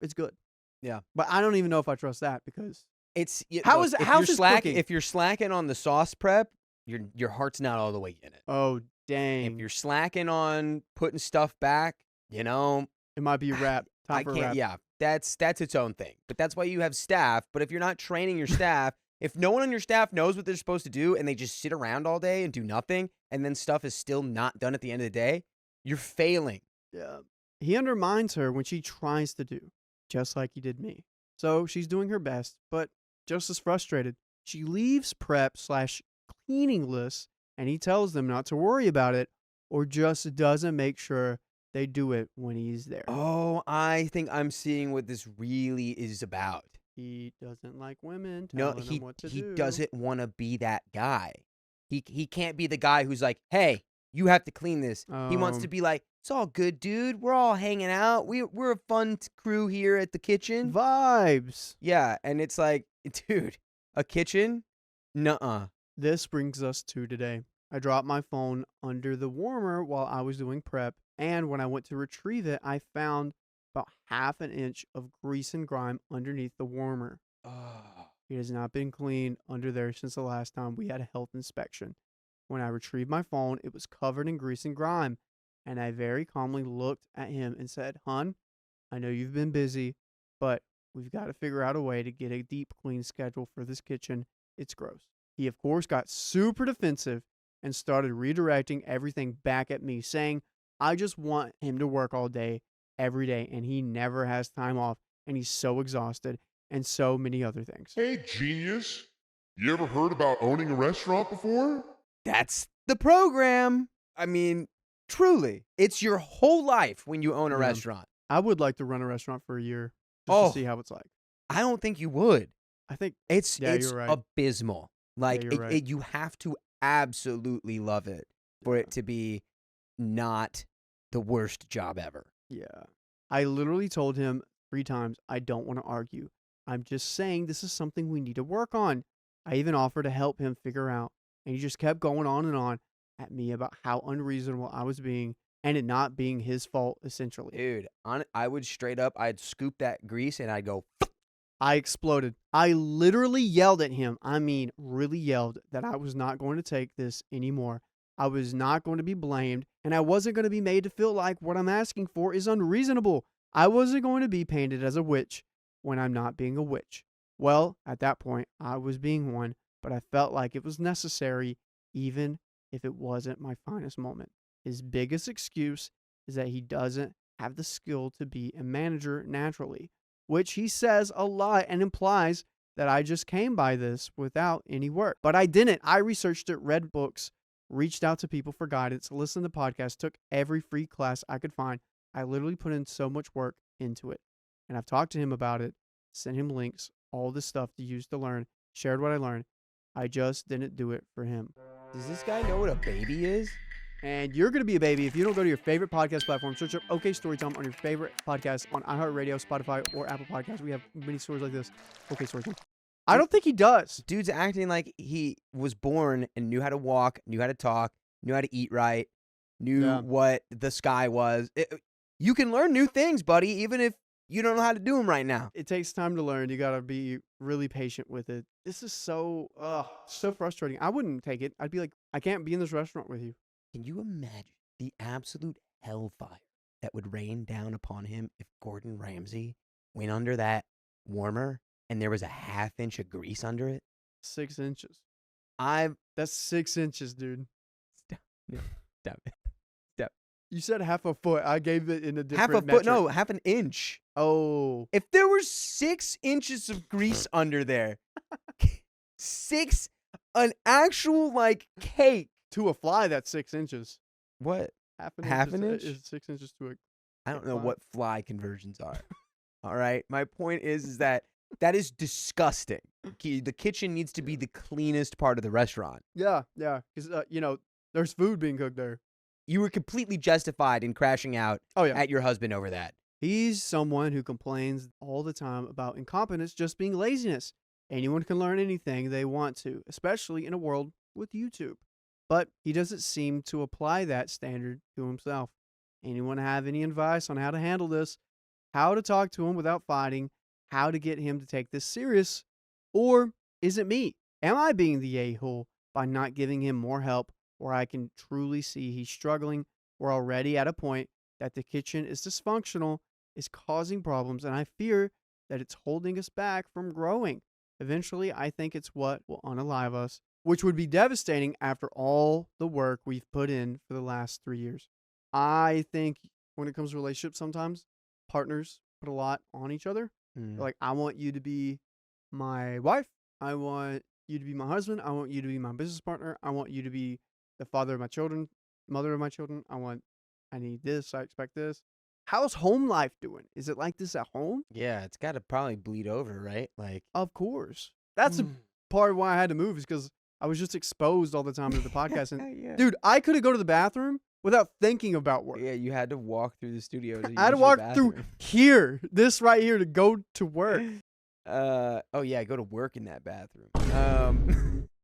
it's good. Yeah. But I don't even know if I trust that because It's how's his cooking? If you're slacking on the sauce prep, your heart's not all the way in it. Oh, dang. If you're slacking on putting stuff back, you know, It might be a wrap. Time I for a can't. wrap. Yeah, that's its own thing. But that's why you have staff. But if you're not training your staff, if no one on your staff knows what they're supposed to do and they just sit around all day and do nothing, and then stuff is still not done at the end of the day, you're failing. Yeah. He undermines her when she tries to do, just like he did me. So she's doing her best, but just as frustrated. She leaves prep/cleaning lists, and he tells them not to worry about it, or just doesn't make sure they do it when he's there. Oh, I think I'm seeing what this really is about. He doesn't like women No, telling him what to he do. doesn't want to be that guy. He can't be the guy who's like, hey, you have to clean this. He wants to be like, it's all good, dude. We're all hanging out. We're a fun crew here at the kitchen. Vibes. Yeah, and it's like, dude, a kitchen? Nuh-uh. This brings us to today. I dropped my phone under the warmer while I was doing prep, and when I went to retrieve it, I found about half an inch of grease and grime underneath the warmer. Oh. It has not been cleaned under there since the last time we had a health inspection. When I retrieved my phone, it was covered in grease and grime, and I very calmly looked at him and said, "Hun, I know you've been busy, but we've got to figure out a way to get a deep clean schedule for this kitchen. It's gross." He, of course, got super defensive and started redirecting everything back at me, saying, I just want him to work all day, every day, and he never has time off, and he's so exhausted, and so many other things. Hey, genius. You ever heard about owning a restaurant before? That's the program. I mean, truly, it's your whole life when you own a Yeah. restaurant. I would like to run a restaurant for a year just to see how it's like. I don't think you would. I think It's Yeah, you're right. abysmal. Like you're right. you have to absolutely love it for it to be not the worst job ever. Yeah. I literally told him 3 times, I don't want to argue. I'm just saying this is something we need to work on. I even offered to help him figure out, and he just kept going on and on at me about how unreasonable I was being and it not being his fault, essentially. Dude, I would straight up, I'd scoop that grease and I'd go, I exploded. I literally yelled at him. I mean, really yelled that I was not going to take this anymore. I was not going to be blamed, and I wasn't going to be made to feel like what I'm asking for is unreasonable. I wasn't going to be painted as a witch when I'm not being a witch. Well, at that point, I was being one, but I felt like it was necessary, even if it wasn't my finest moment. His biggest excuse is that he doesn't have the skill to be a manager naturally. which he says a lot and implies that I just came by this without any work. But I didn't. I researched it, read books, reached out to people for guidance, listened to podcasts, took every free class I could find. I literally put in so much work into it. And I've talked to him about it, sent him links, all this stuff to use to learn, shared what I learned. I just didn't do it for him. Does this guy know what a baby is? And you're going to be a baby if you don't go to your favorite podcast platform. Search up OK Storytime on your favorite podcast on iHeartRadio, Spotify, or Apple Podcasts. We have many stories like this. OK Storytime. I don't think he does. Dude's acting like he was born and knew how to walk, knew how to talk, knew how to eat right, knew what the sky was. You can learn new things, buddy, even if you don't know how to do them right now. It takes time to learn. You got to be really patient with it. This is so frustrating. I wouldn't take it. I'd be like, I can't be in this restaurant with you. Can you imagine the absolute hellfire that would rain down upon him if Gordon Ramsay went under that warmer and there was a ½ inch of grease under it? 6 inches. That's 6 inches, dude. Stop it. You said half a foot. I gave it in a different Half a metric. foot? No, ½ an inch. Oh. If there were 6 inches of grease under there, an actual like cake. To a fly, that's 6 inches. What? Half an inch? Is 6 inches to a I don't know fly. what fly conversions are. All right. My point is that is disgusting. The kitchen needs to be the cleanest part of the restaurant. Yeah. Because, there's food being cooked there. You were completely justified in crashing out at your husband over that. He's someone who complains all the time about incompetence just being laziness. Anyone can learn anything they want to, especially in a world with YouTube. But he doesn't seem to apply that standard to himself. Anyone have any advice on how to handle this? How to talk to him without fighting? How to get him to take this serious? Or is it me? Am I being the a-hole by not giving him more help where I can truly see he's struggling? We're already at a point that the kitchen is dysfunctional, is causing problems, and I fear that it's holding us back from growing. Eventually, I think it's what will unalive us, which would be devastating after all the work we've put in for the last 3 years. I think when it comes to relationships, sometimes partners put a lot on each other. Like, I want you to be my wife. I want you to be my husband. I want you to be my business partner. I want you to be the father of my children, mother of my children. I need this. I expect this. How's home life doing? Is it like this at home? Yeah, it's got to probably bleed over, right? Like, of course. That's a part of why I had to move, is because I was just exposed all the time to the podcast. And dude, I couldn't go to the bathroom without thinking about work. Yeah, you had to walk through the studio. I had to walk through here, this right here, to go to work. Oh yeah, go to work in that bathroom.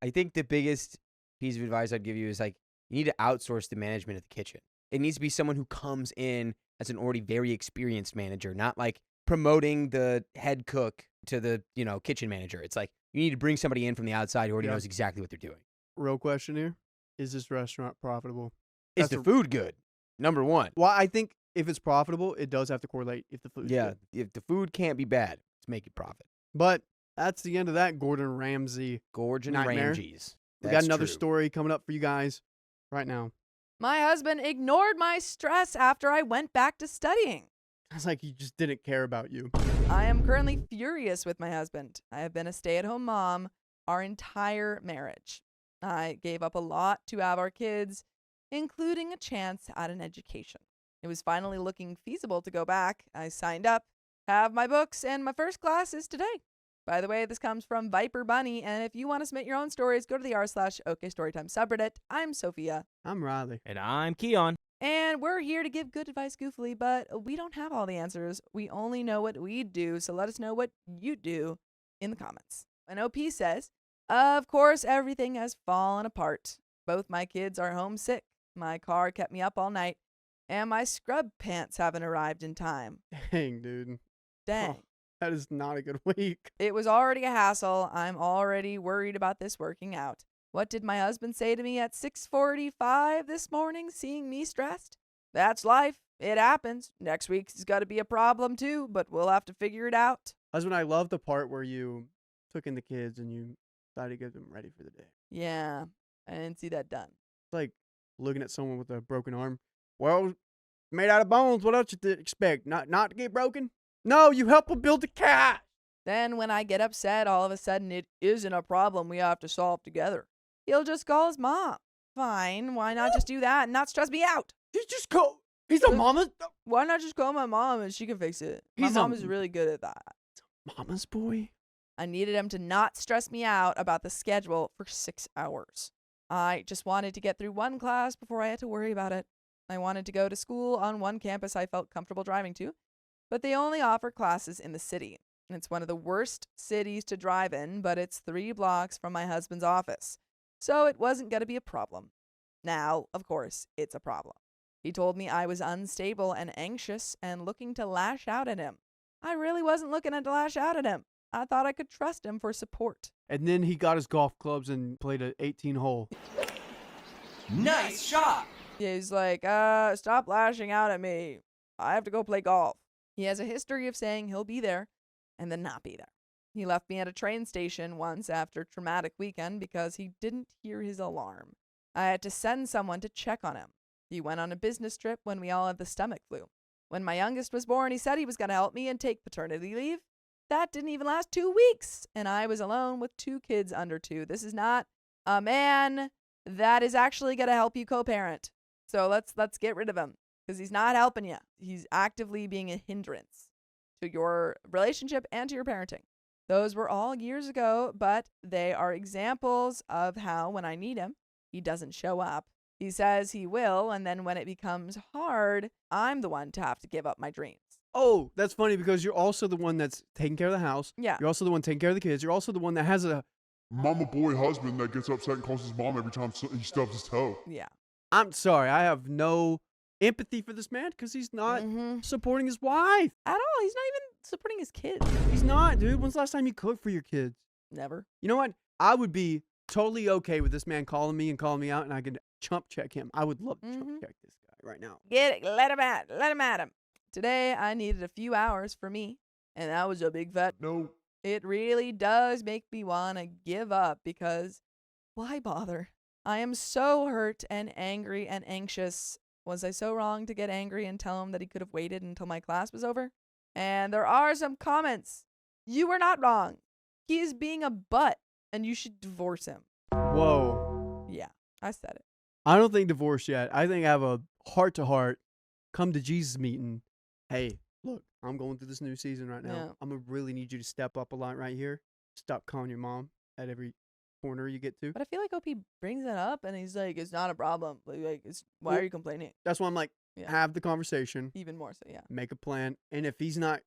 I think the biggest piece of advice I'd give you is, like, you need to outsource the management of the kitchen. It needs to be someone who comes in as an already very experienced manager, not like promoting the head cook to the, kitchen manager. It's like, you need to bring somebody in from the outside who already knows exactly what they're doing. Real question here. Is this restaurant profitable? Is the food good? Number one. Well, I think if it's profitable, it does have to correlate if the food's good. If the food can't be bad, let's make it profit. But that's the end of that Gordon Ramsay nightmare. Ramges. We got another story coming up for you guys right now. My husband ignored my stress after I went back to studying. It's like he just didn't care about you. I am currently furious with my husband. I have been a stay-at-home mom our entire marriage. I gave up a lot to have our kids, including a chance at an education. It was finally looking feasible to go back. I signed up, have my books, and my first class is today. By the way, this comes from Viper Bunny, and if you want to submit your own stories, go to the r/OKStorytime subreddit. I'm Sophia. I'm Riley. And I'm Keon. And we're here to give good advice goofily, but we don't have all the answers. We only know what we do, so let us know what you do in the comments. And OP says, of course, everything has fallen apart. Both my kids are homesick. My car kept me up all night, and my scrub pants haven't arrived in time. Dang, dude. Dang. Oh, that is not a good week. It was already a hassle. I'm already worried about this working out. What did my husband say to me at 6:45 this morning, seeing me stressed? That's life. It happens. Next week's got to be a problem too, but we'll have to figure it out. Husband, I love the part where you took in the kids and you decided to get them ready for the day. Yeah, I didn't see that done. It's like looking at someone with a broken arm. Well, made out of bones. What else you expect? Not to get broken? No, you help him build the cat. Then when I get upset, all of a sudden it isn't a problem we have to solve together. He'll just call his mom. Fine, why not just do that and not stress me out? He's a mama's. Why not just call my mom and she can fix it? My He's a- mom is really good at that. Mama's boy. I needed him to not stress me out about the schedule for 6 hours. I just wanted to get through one class before I had to worry about it. I wanted to go to school on one campus I felt comfortable driving to, but they only offer classes in the city. And it's one of the worst cities to drive in, but it's 3 blocks from my husband's office. So it wasn't going to be a problem. Now, of course, it's a problem. He told me I was unstable and anxious and looking to lash out at him. I really wasn't looking to lash out at him. I thought I could trust him for support. And then he got his golf clubs and played an 18-hole. Nice shot! He's like, stop lashing out at me. I have to go play golf. He has a history of saying he'll be there and then not be there. He left me at a train station once after a traumatic weekend because he didn't hear his alarm. I had to send someone to check on him. He went on a business trip when we all had the stomach flu. When my youngest was born, he said he was going to help me and take paternity leave. That didn't even last 2 weeks, and I was alone with 2 kids under 2. This is not a man that is actually going to help you co-parent. So let's get rid of him because he's not helping you. He's actively being a hindrance to your relationship and to your parenting. Those were all years ago, but they are examples of how when I need him, he doesn't show up. He says he will, and then when it becomes hard, I'm the one to have to give up my dreams. Oh, that's funny because you're also the one that's taking care of the house. Yeah. You're also the one taking care of the kids. You're also the one that has a... Mama boy husband that gets upset and calls his mom every time he stubs his toe. Yeah. I'm sorry. I have no empathy for this man because he's not supporting his wife. At all. He's not even supporting his kids. He's not, dude. When's the last time you cooked for your kids? Never. You know what? I would be totally okay with this man calling me and calling me out, and I could chump check him. I would love to chump check this guy right now. Get it. Let him at him. Today, I needed a few hours for me, and that was a big fat no. It really does make me want to give up because why bother? I am so hurt and angry and anxious. Was I so wrong to get angry and tell him that he could have waited until my class was over? And there are some comments. You were not wrong. He is being a butt, and you should divorce him. Whoa. Yeah, I said it. I don't think divorce yet. I think I have a heart-to-heart, come to Jesus meeting. Hey, look, I'm going through this new season right now. Yeah. I'm going to really need you to step up a lot right here. Stop calling your mom at every corner you get to. But I feel like OP brings it up, and he's like, it's not a problem. Like why are you complaining? That's why I'm like, have the conversation. Even more so, yeah. Make a plan. And if he's not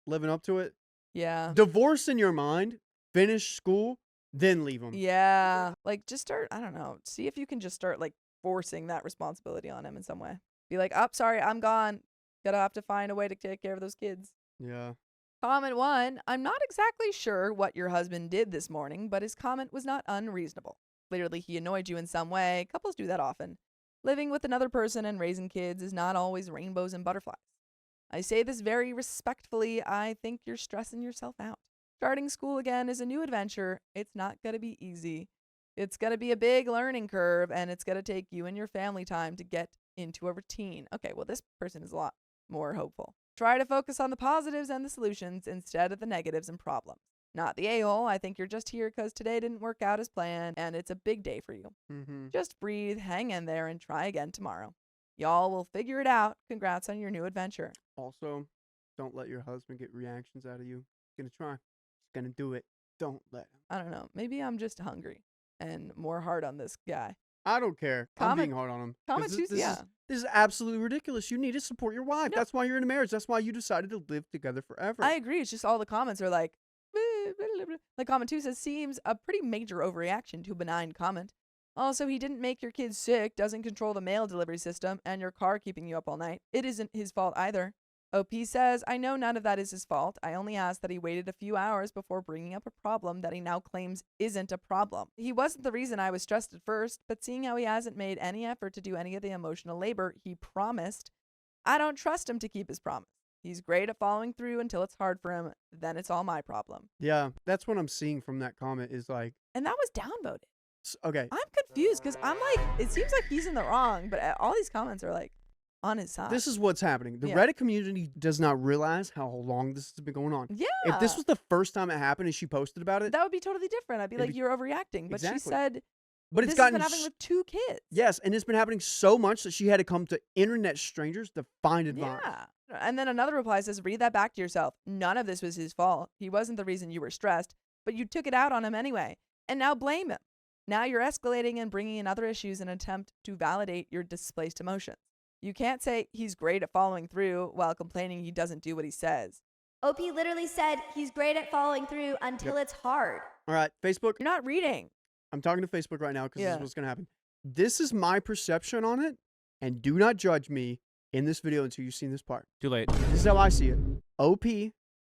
living up to it, Yeah. divorce in your mind, finish school, then leave him. Yeah. Like, just start, I don't know, see if you can just start, like, forcing that responsibility on him in some way. Be like, oh, sorry, I'm gone. Gotta have to find a way to take care of those kids. Yeah. Comment 1, I'm not exactly sure what your husband did this morning, but his comment was not unreasonable. Clearly, he annoyed you in some way. Couples do that often. Living with another person and raising kids is not always rainbows and butterflies. I say this very respectfully. I think you're stressing yourself out. Starting school again is a new adventure. It's not going to be easy. It's going to be a big learning curve, and it's going to take you and your family time to get into a routine. Okay, well, this person is a lot more hopeful. Try to focus on the positives and the solutions instead of the negatives and problems. Not the a-hole. I think you're just here because today didn't work out as planned, and it's a big day for you. Just breathe, hang in there, and try again tomorrow. Y'all will figure it out. Congrats on your new adventure. Also, don't let your husband get reactions out of you. He's going to try. He's going to do it. Don't let him. I don't know. Maybe I'm just hungry and more hard on this guy. I don't care. I'm being hard on him. Comment 2, yeah. This is absolutely ridiculous. You need to support your wife. No. That's why you're in a marriage. That's why you decided to live together forever. I agree. It's just all the comments are like, like comment 2 says, seems a pretty major overreaction to a benign comment. Also, he didn't make your kids sick, doesn't control the mail delivery system, and your car keeping you up all night. It isn't his fault either. OP says, I know none of that is his fault. I only asked that he waited a few hours before bringing up a problem that he now claims isn't a problem. He wasn't the reason I was stressed at first, but seeing how he hasn't made any effort to do any of the emotional labor he promised, I don't trust him to keep his promise. He's great at following through until it's hard for him. Then it's all my problem. Yeah, that's what I'm seeing from that comment is like. And that was downvoted. Okay. I'm confused because I'm like, it seems like he's in the wrong, but all these comments are like, on his side. This is what's happening. The Yeah. Reddit community does not realize how long this has been going on. Yeah. If this was the first time it happened and she posted about it, that would be totally different. I'd be It'd like, be- you're overreacting. But she Exactly. said but it's this has gotten been happening with 2 kids. yes, and it's been happening so much that she had to come to internet strangers to find advice. Yeah. And then another reply says, read that back to yourself. None of this was his fault. He wasn't the reason you were stressed, but you took it out on him anyway. And now blame him. Now you're escalating and bringing in other issues in an attempt to validate your displaced emotions. You can't say he's great at following through while complaining he doesn't do what he says. OP literally said he's great at following through until it's hard. All right, Facebook. You're not reading. I'm talking to Facebook right now because this Yeah. is what's going to happen. This is my perception on it, and do not judge me in this video until you've seen this part. Too late. This is how I see it. OP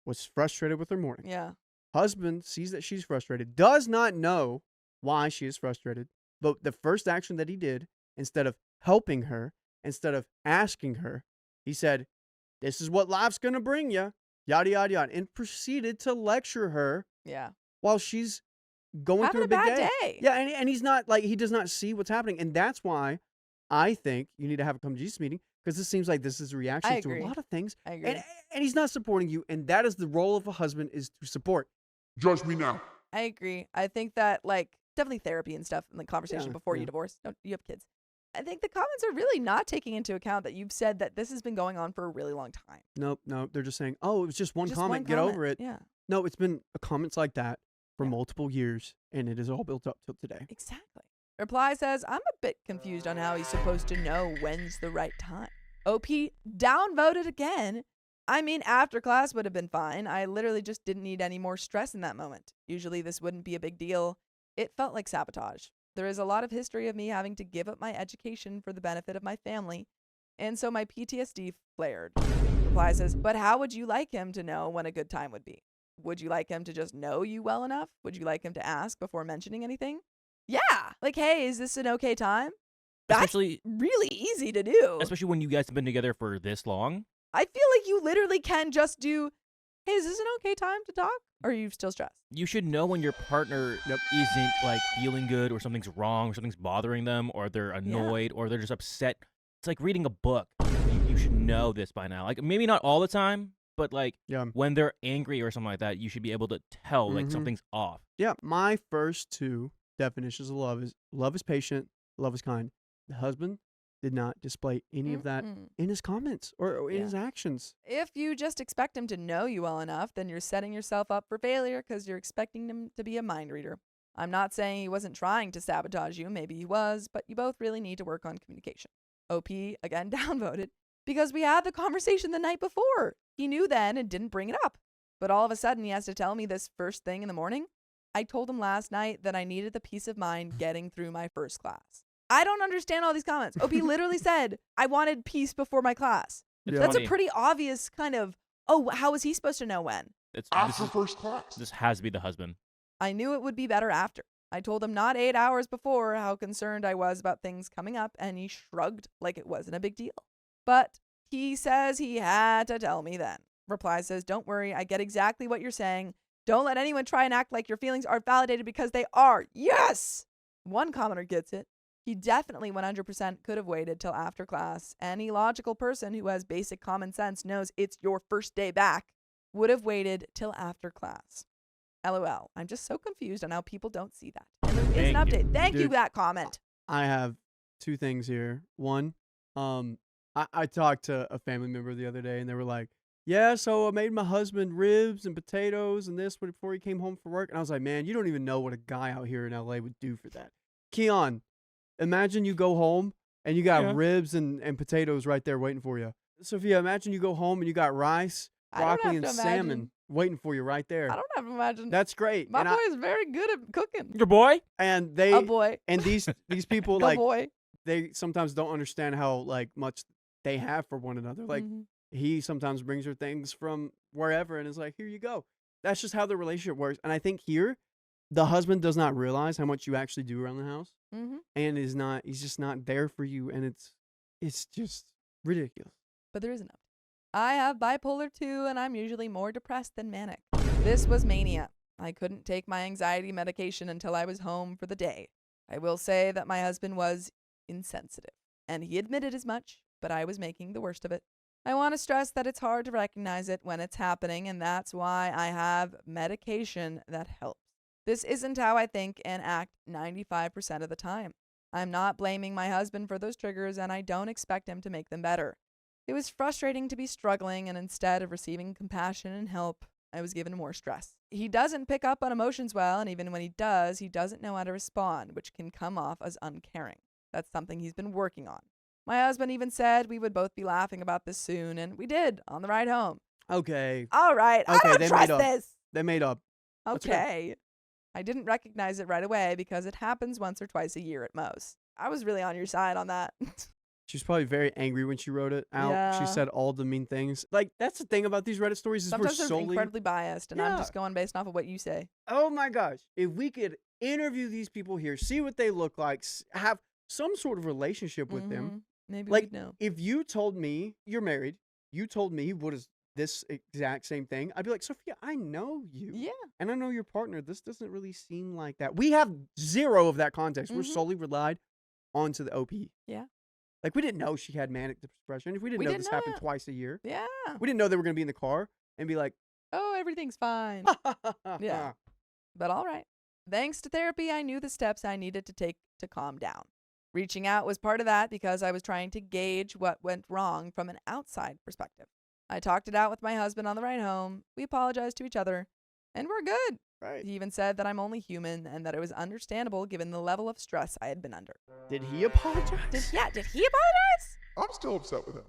was frustrated with her morning. Yeah. Husband sees that she's frustrated, does not know why she is frustrated, but the first action that he did, instead of helping her, instead of asking her, he said, "This is what life's going to bring you," yada, yada, yada, and proceeded to lecture her Yeah. while she's going Having through a a big bad day. Yeah, and he's not, like, he does not see what's happening, and that's why I think you need to have a come to Jesus meeting, because this seems like this is a reaction I to agree. a lot of things, I agree. and he's not supporting you, and that is the role of a husband, is to support. Judge me now. I agree. I think that, like, definitely therapy and stuff and the conversation Yeah, before yeah. you divorce. No, you have kids. I think the comments are really not taking into account that you've said that this has been going on for a really long time. Nope, they're just saying, oh, it was just one Just comment, one get comment. over it. Yeah, No, it's been comments like that for Yeah. multiple years, and it is all built up till today. exactly. Reply says, I'm a bit confused on how he's supposed to know when's the right time. OP downvoted again. I mean, after class would have been fine. I literally just didn't need any more stress in that moment. Usually this wouldn't be a big deal. It felt like sabotage. There is a lot of history of me having to give up my education for the benefit of my family, and so my PTSD flared. Reply says, but how would you like him to know when a good time would be? Would you like him to just know you well enough? Would you like him to ask before mentioning anything? Yeah. Like, hey, is this an okay time? That's Especially really easy to do. especially when you guys have been together for this long. I feel like you literally can just do, hey, is this an okay time to talk? Or are you still stressed? You should know when your partner isn't like feeling good, or something's wrong, or something's bothering them, or they're annoyed, or they're just upset. It's like reading a book. You should know this by now. Like, maybe not all the time, but like Yeah. when they're angry or something like that, you should be able to tell like Mhm. something's off. Yeah, my first two definitions of love is patient, love is kind. The husband did not display any of that Mm-mm. in his comments or in Yeah. his actions. If you just expect him to know you well enough, then you're setting yourself up for failure because you're expecting him to be a mind reader. I'm not saying he wasn't trying to sabotage you. Maybe he was, but you both really need to work on communication. OP, again, downvoted because we had the conversation the night before. He knew then and didn't bring it up. But all of a sudden, he has to tell me this first thing in the morning. I told him last night that I needed the peace of mind getting through my first class. I don't understand all these comments. OP literally said, I wanted peace before my class. Yeah. That's funny. a pretty obvious kind of, oh, how was he supposed to know when? This After is- first class. this has to be the husband. I knew it would be better after. I told him not 8 hours before how concerned I was about things coming up, and he shrugged like it wasn't a big deal. But he says he had to tell me then. Reply says, don't worry, I get exactly what you're saying. Don't let anyone try and act like your feelings are validated because they are. Yes! One commenter gets it. He definitely 100% could have waited till after class. Any logical person who has basic common sense knows it's your first day back would have waited till after class. LOL. I'm just so confused on how people don't see that. And there is an Thank you. update. Thank you Dude. for that comment. I have two things here. One, I talked to a family member the other day, and they were like, yeah, so I made my husband ribs and potatoes and this before he came home from work. And I was like, man, you don't even know what a guy out here in LA would do for that. Keon, imagine you go home and you got Yeah. ribs and potatoes right there waiting for you. Sophia, imagine you go home and you got rice, I don't broccoli, have and to salmon imagine. waiting for you right there. I don't have to imagine. That's great. My and, boy is very good at cooking. Your boy? and they A boy. and these people Go like boy. they sometimes don't understand how like much they have for one another. Like Mhm. he sometimes brings her things from wherever and is like, here you go. That's just how the relationship works. And I think here, the husband does not realize how much you actually do around the house, Mhm. and he's just not there for you, and it's just ridiculous. But there is an update. I have bipolar 2, and I'm usually more depressed than manic. This was mania. I couldn't take my anxiety medication until I was home for the day. I will say that my husband was insensitive, and he admitted as much. but I was making the worst of it. I want to stress that it's hard to recognize it when it's happening, and that's why I have medication that helps. This isn't how I think and act 95% of the time. I'm not blaming my husband for those triggers, and I don't expect him to make them better. It was frustrating to be struggling, and instead of receiving compassion and help, I was given more stress. He doesn't pick up on emotions well, and even when he doesn't know how to respond, which can come off as uncaring. That's something he's been working on. My husband even said we would both be laughing about this soon, and we did on the ride home. Okay. All right, I Okay, don't they trust made up. this. They made up. That's okay. Okay. I didn't recognize it right away because it happens once or twice a year at most. I was really on your side on that. She was probably very angry when she wrote it out. Yeah. She said all the mean things. Like, that's the thing about these Reddit stories is Sometimes we're they're solely... incredibly biased, and I'm Yeah. just going based off of what you say. Oh my gosh. If we could interview these people here, see what they look like, have some sort of relationship with them. Mhm. Maybe Like, we'd know. if you told me, you're married, you told me what is this exact same thing, I'd be like, Sophia, I know you. Yeah. And I know your partner. This doesn't really seem like that. We have zero of that context. We're Mhm. solely relied onto the OP. Yeah. Like, we didn't know she had manic depression. We didn't We know didn't this know happened that. twice a year. Yeah. We didn't know they were going to be in the car and be like, Oh, everything's fine. Yeah. But all right. Thanks to therapy, I knew the steps I needed to take to calm down. Reaching out was part of that because I was trying to gauge what went wrong from an outside perspective. I talked it out with my husband on the ride home. We apologized to each other, and we're good. Right. He even said that I'm only human and that it was understandable given the level of stress I had been under. Did he apologize? Did he apologize? I'm still upset with him.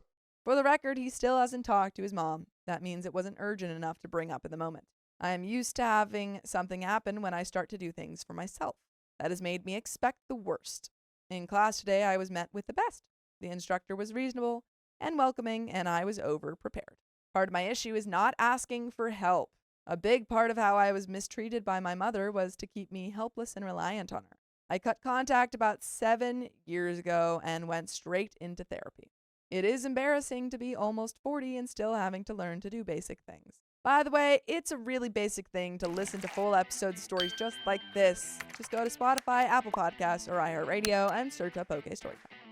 For the record, he still hasn't talked to his mom. That means it wasn't urgent enough to bring up in the moment. I am used to having something happen when I start to do things for myself. That has made me expect the worst. In class today, I was met with the best. The instructor was reasonable and welcoming, and I was over-prepared. Part of my issue is not asking for help. A big part of how I was mistreated by my mother was to keep me helpless and reliant on her. I cut contact about 7 years ago and went straight into therapy. It is embarrassing to be almost 40 and still having to learn to do basic things. By the way, it's a really basic thing to listen to full episode stories just like this. Just go to Spotify, Apple Podcasts, or iHeartRadio and search up Storytime.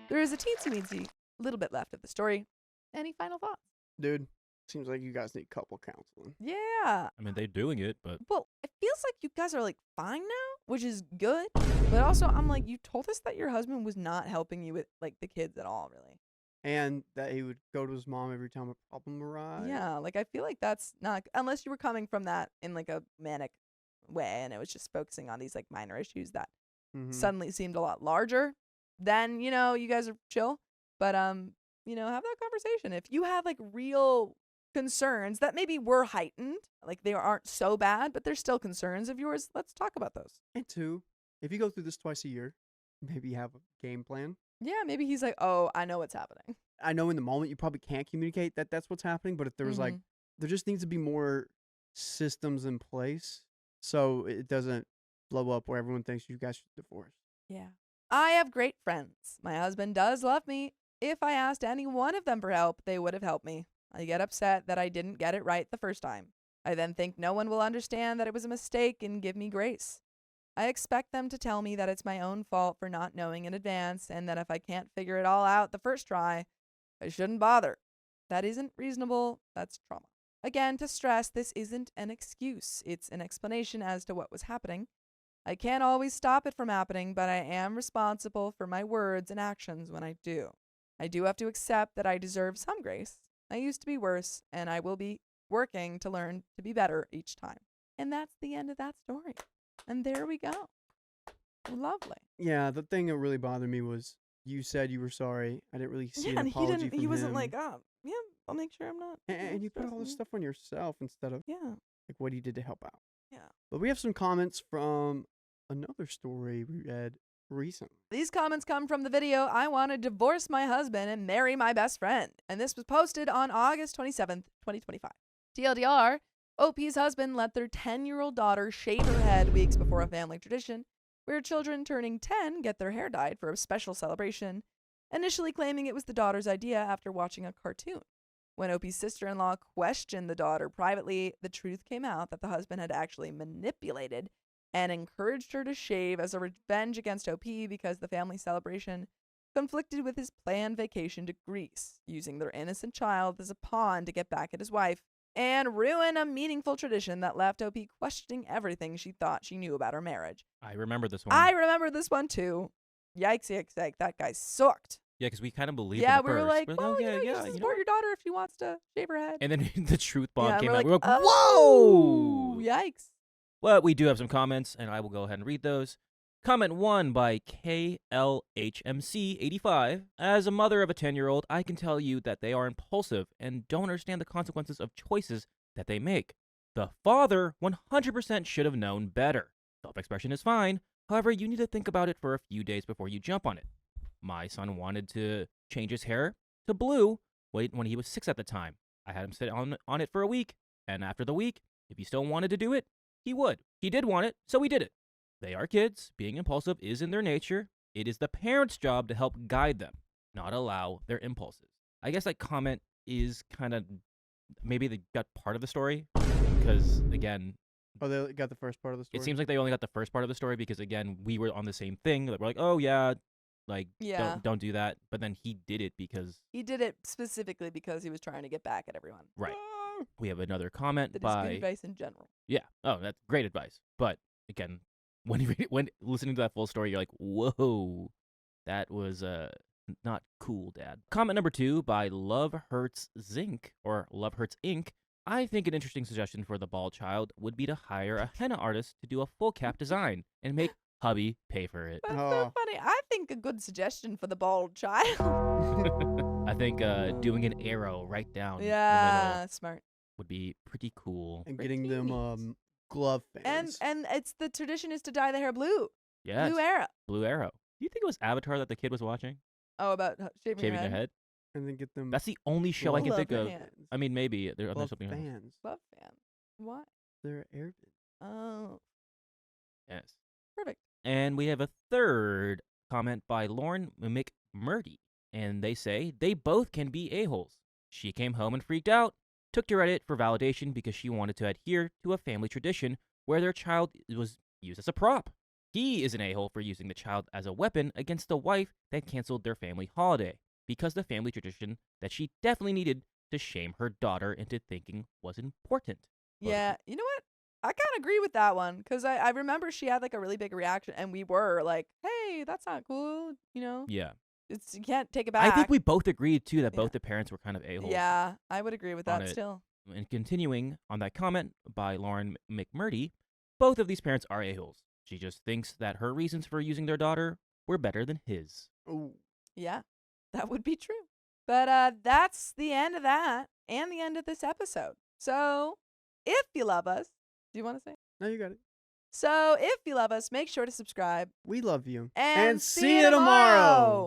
There is a teensy-weensy little bit left of the story. Any final thoughts? Dude, seems like you guys need couple counseling. Yeah. I mean, they're doing it, but Well, it feels like you guys are like fine now, which is good. But also, I'm like, you told us that your husband was not helping you with like the kids at all, really. And that he would go to his mom every time a problem arrived. Yeah, like I feel like that's not, unless you were coming from that in like a manic way and it was just focusing on these like minor issues that Mhm. suddenly seemed a lot larger, then, you know, you guys are chill. But, you know, have that conversation. If you have like real concerns that maybe were heightened, like they aren't so bad, but they're still concerns of yours, let's talk about those. And two, if you go through this twice a year, maybe have a game plan. Yeah, maybe he's like, oh, I know what's happening. I know in the moment you probably can't communicate that that's what's happening, but if there was like, Mhm. there just needs to be more systems in place so it doesn't blow up where everyone thinks you guys should divorce. Yeah. I have great friends. My husband does love me. If I asked any one of them for help, they would have helped me. I get upset that I didn't get it right the first time. I then think no one will understand that it was a mistake and give me grace. I expect them to tell me that it's my own fault for not knowing in advance and that if I can't figure it all out the first try, I shouldn't bother. That isn't reasonable. That's trauma. Again, to stress, this isn't an excuse. It's an explanation as to what was happening. I can't always stop it from happening, but I am responsible for my words and actions when I do. I do have to accept that I deserve some grace. I used to be worse, and I will be working to learn to be better each time. And that's the end of that story. And there we go. Lovely. Yeah, the thing that really bothered me was you said you were sorry. I didn't really see Yeah, an and apology from he wasn't him. like, oh, yeah, I'll make sure I'm not. And you put all this stressing stuff on yourself instead of you. Yeah. like what he did to help out. Yeah. But we have some comments from another story we read recently. These comments come from the video, I Want to Divorce My Husband and Marry My Best Friend. And this was posted on August 27th, 2025. TLDR, OP's husband let their 10-year-old daughter shave her head weeks before a family tradition, where children turning 10 get their hair dyed for a special celebration, initially claiming it was the daughter's idea after watching a cartoon. When OP's sister-in-law questioned the daughter privately, the truth came out that the husband had actually manipulated and encouraged her to shave as a revenge against OP because the family celebration conflicted with his planned vacation to Greece, using their innocent child as a pawn to get back at his wife, and ruin a meaningful tradition that left OP questioning everything she thought she knew about her marriage. I remember this one. I remember this one too. Yikes, yikes, yikes. That guy sucked. Yeah, because we kind of believed Yeah, him at we were first. like, We're well, yeah, you yeah, should you support know. your daughter if she wants to shave her head. And then the truth bomb Yeah, came we're out. like, We were like, oh, whoa! yikes. But we do have some comments, and I will go ahead and read those. Comment 1 by KLHMC85. As a mother of a 10-year-old, I can tell you that they are impulsive and don't understand the consequences of choices that they make. The father 100% should have known better. Self-expression is fine. However, you need to think about it for a few days before you jump on it. My son wanted to change his hair to blue when he was 6 at the time. I had him sit on it for a week, and after the week, if he still wanted to do it, he would. He did want it, so he did it. They are kids. Being impulsive is in their nature. It is the parent's job to help guide them, not allow their impulses. I guess that comment is kind of, maybe they got part of the story, because, again, Oh, they got the first part of the story? it seems like they only got the first part of the story because, again, we were on the same thing. That we're like, oh, yeah, like, Yeah. don't do that. But then he did it because, He did it specifically because he was trying to get back at everyone. right. We have another comment That is good by, advice in general. yeah, oh, that's great advice. But, again, when listening to that full story, you're like, whoa, that was not cool, Dad. Comment number 2 by Love Hurts Zinc, or Love Hurts Inc. I think an interesting suggestion for the bald child would be to hire a henna artist to do a full cap design and make hubby pay for it. That's Oh. so funny. I think a good suggestion for the bald child. I think doing an arrow right down the Yeah, middle smart. would be pretty cool. And Pretty getting them neat. glove And fans. and it's the tradition is to dye the hair blue. Yes, Blue arrow. Blue Arrow. Do you think it was Avatar that the kid was watching? Oh, about shaving, Shaving your their head? And then get them That's the only show I can Glove think of. fans. I mean, maybe there's glove something else. fans. Love fan. Why? They're air Oh, Yes. perfect. And we have a third comment by Lauren McMurdy. And they say, they both can be a-holes. She came home and freaked out, took to Reddit for validation because she wanted to adhere to a family tradition where their child was used as a prop. He is an a-hole for using the child as a weapon against the wife that canceled their family holiday because the family tradition that she definitely needed to shame her daughter into thinking was important. Both of Yeah, you know what? I kind of agree with that one because I remember she had like a really big reaction and we were like, hey, that's not cool. You know, Yeah. you can't take it back. I think we both agreed, too, that Yeah. both the parents were kind of a-holes. Yeah, I would agree with on that it. still. And continuing on that comment by Lauren McMurdy, both of these parents are a-holes. She just thinks that her reasons for using their daughter were better than his. Oh. Yeah, that would be true. But that's the end of that and the end of this episode. So if you love us, do you want to say? No, you got it. So if you love us, make sure to subscribe We love you. and see you tomorrow.